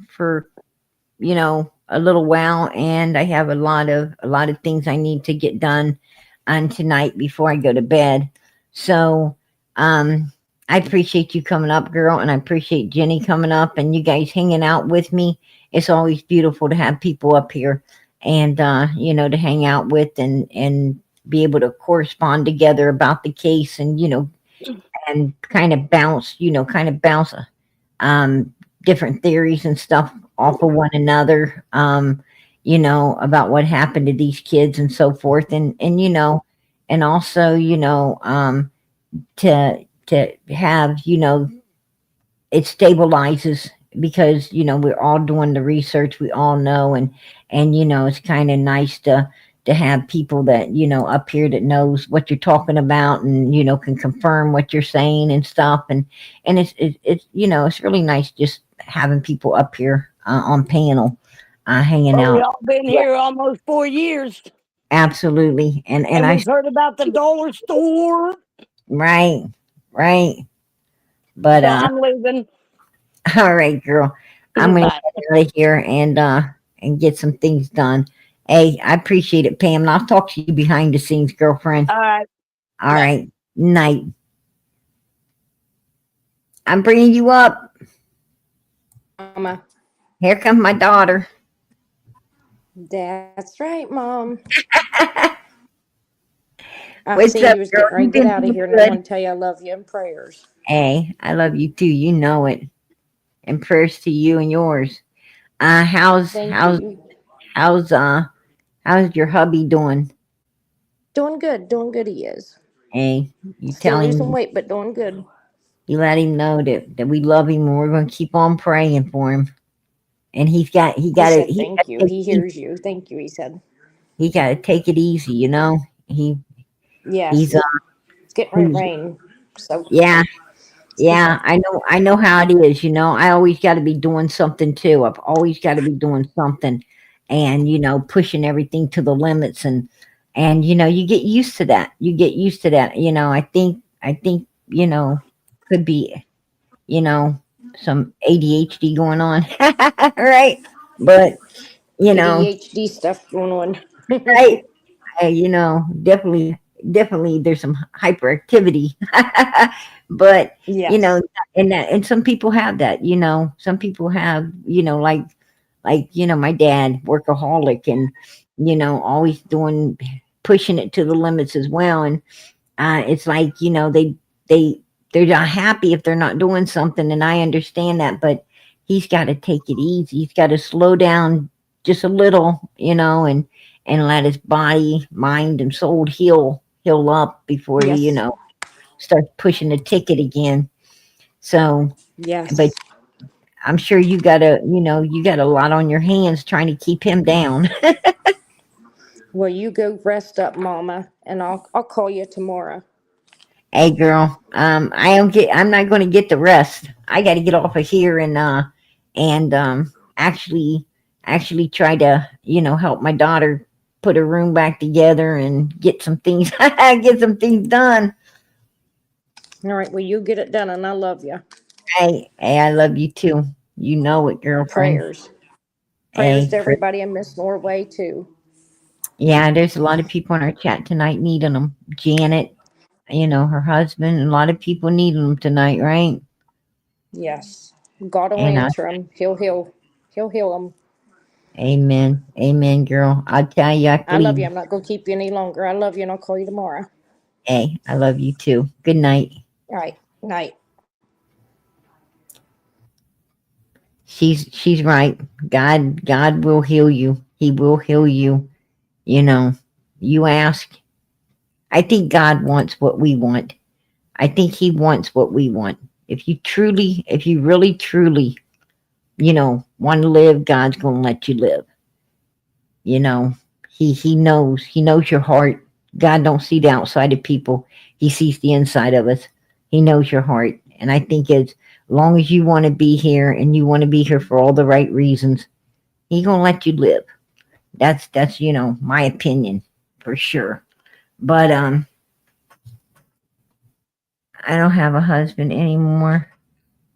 a little while, and I have a lot of things I need to get done on tonight before I go to bed. So, I appreciate you coming up, girl, and I appreciate Jenny coming up and you guys hanging out with me. It's always beautiful to have people up here and to hang out with and be able to correspond together about the case and kind of bounce um, different theories and stuff off of one another, about what happened to these kids and so forth, and also, to have, it stabilizes because we're all doing the research, we all know, and it's kind of nice to have people that up here that knows what you're talking about and can confirm what you're saying and stuff, and it's really nice just having people up here on panel, hanging Well, we out. all been Yeah, here almost 4 years, absolutely, and and I we've heard about the dollar store. right, right, but So I'm leaving. all right, girl. I'm gonna Bye. get out of here and get some things done. Hey, I appreciate it, Pam. And I'll talk to you behind the scenes, girlfriend. All right. All Bye. right. Night. I'm bringing you up. Mama. Here comes my daughter. That's right, Mom. I What's seen up, you was girl? getting ready You to get been out of doing here, and I good? want to tell you I love you and prayers. Hey, I love you too. You know it. And prayers to you and yours. How's Thank how's you. how's how's your hubby doing? Doing good. Doing good. He is. Hey, you Still tell losing him, weight, but doing good. you let him know that we love him and we're gonna keep on praying for him. And he He got to said he got thank you. to take He it easy. hears you. Thank you. He said, He got to take it easy. He's yes. It's getting ready to he's rain, so yeah, excuse yeah. me. I know how it is. I always got to be doing something too. I've always got to be doing something, and pushing everything to the limits, and you get used to that. You get used to that. I think could be you know some ADHD going on, right? But you know, ADHD stuff going on. right? Definitely definitely there's some hyperactivity, but you Yes. know, and some people have that. Some people have my dad, workaholic, and always doing pushing it to the limits as well. And it's like they they're not happy if they're not doing something, and I understand that, but he's got to take it easy. He's got to slow down just a little, and let his body, mind, and soul heal up before he Yes. starts pushing the ticket again. So, but Yes. I'm sure you got a lot on your hands trying to keep him down. Well, you go rest up, Mama, and I'll call you tomorrow. Hey girl, I'm not going to get the rest. I got to get off of here and actually try to help my daughter put her room back together and get some things get some things done. All right. Well, you get it done, and I love you. Hey, I love you too. You know it, girlfriend. Prayers. Prayers Hey, to everybody in Miss Norway too. yeah, there's a lot of people in our chat tonight needing them. Janet, her husband, and a lot of people needing them tonight, right? Yes. God will And answer him. He'll heal them. amen, amen, girl. I'll tell you, I have to I love you. leave. I'm not gonna keep you any longer. I love you, and I'll call you tomorrow. Hey, I love you too. Good night. All right. Night. She's right. God will heal you. He will heal you. You know, you ask. I think God wants what we want. I think He wants what we want. If you really truly, want to live, God's gonna let you live. You know, He knows your heart. God don't see the outside of people. He sees the inside of us. He knows your heart. And I think as long as you want to be here and you want to be here for all the right reasons, He gonna let you live. That's my opinion for sure. But I don't have a husband anymore.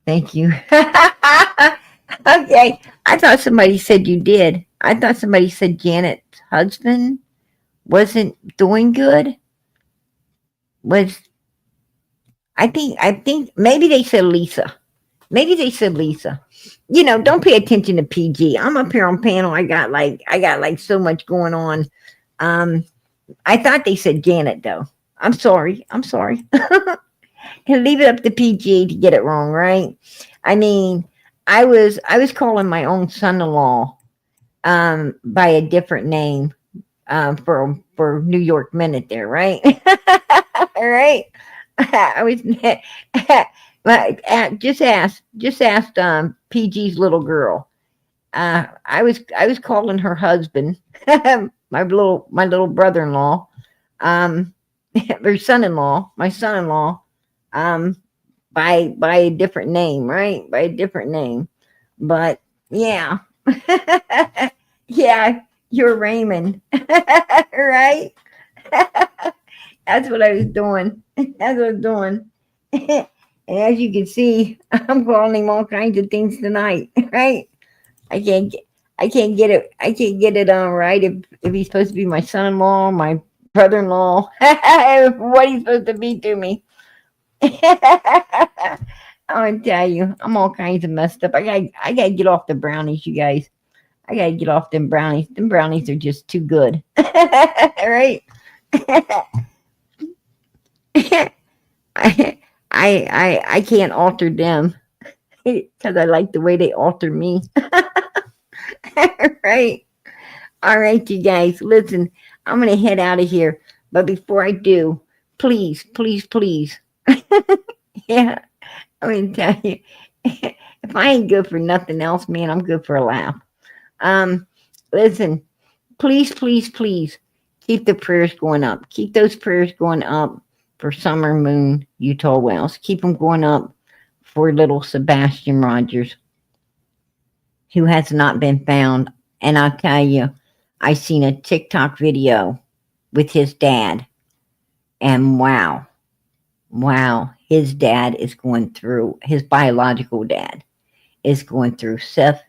Thank you. Okay. I thought somebody said you did. I thought somebody said Janet's husband wasn't doing good. Was I think maybe they said Lisa. Maybe they said Lisa. Don't pay attention to PG. I'm up here on panel. I got like so much going on. Um I thought they said Janet though. I'm sorry. I'm sorry. And leave it up to PG to get it wrong, right? I mean, I was calling my own son-in-law by a different name for New York Minute there, right? All right. I was but just asked PG's little girl. I was calling her husband, my little brother-in-law, um, or son-in-law, my son-in-law, um, by a different name, right? By a different name. But yeah, yeah, you're Raymond, right? That's what I was doing. That's what I was doing. And as you can see, I'm calling him all kinds of things tonight, right? I can't get I can't get it. I can't get it on right if he's supposed to be my son-in-law, my brother-in-law, what he's supposed to be to me. I'm gonna tell you, I'm all kinds of messed up. I gotta get off the brownies, you guys. I gotta get off them brownies. Them brownies are just too good, right? I can't alter them because I like the way they alter me. Right? All right, you guys. Listen, I'm gonna head out of here, but before I do, please, please, please, yeah, I'm gonna tell you, if I ain't good for nothing else, man, I'm good for a laugh. Um, Listen, please, please, please, keep the prayers going up. Keep those prayers going up for Summer Moon, Utah Wells. Keep them going up for little Sebastian Rogers, who has not been found. And I'll tell you, I seen a TikTok video with his dad, and wow, wow, his dad is going through, his biological dad is going through. Seth,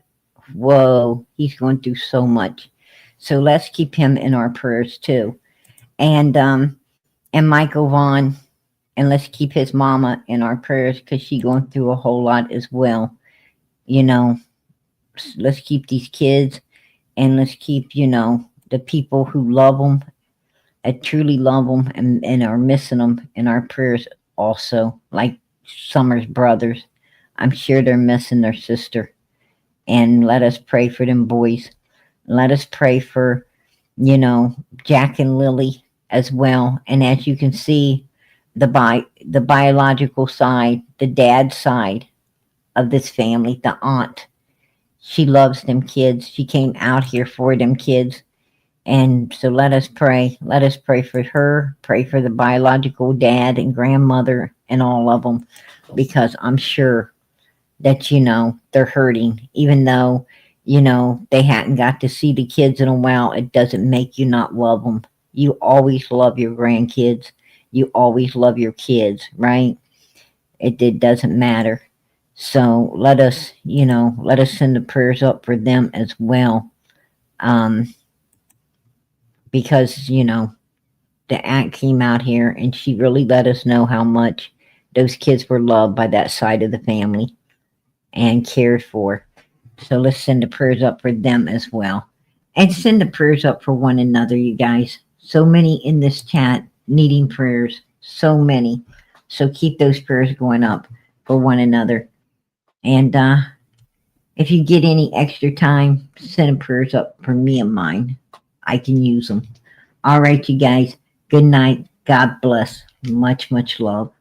whoa, he's going through so much. So let's keep him in our prayers too. And and Michael Vaughn, and let's keep his mama in our prayers because she's going through a whole lot as well. You know, let's keep these kids, and let's keep, the people who love them, truly love them, and are missing them in our prayers also, like Summer's brothers. I'm sure they're missing their sister. And let us pray for them boys. Let us pray for, Jack and Lily as well. And as you can see, the biological side, the dad side of this family, the aunt, she loves them kids. She came out here for them kids. And so let us pray. Let us pray for her, pray for the biological dad and grandmother and all of them, because I'm sure that, they're hurting. Even though, they hadn't got to see the kids in a while, it doesn't make you not love them. You always love your grandkids. You always love your kids, right? It doesn't matter. So let us, let us send the prayers up for them as well. Because, the aunt came out here and she really let us know how much those kids were loved by that side of the family and cared for. So let's send the prayers up for them as well. And send the prayers up for one another, you guys. So many in this chat needing prayers. So many. So keep those prayers going up for one another. And if you get any extra time, send prayers up for me and mine. I can use them. All right, you guys. Good night. God bless. Much, much love.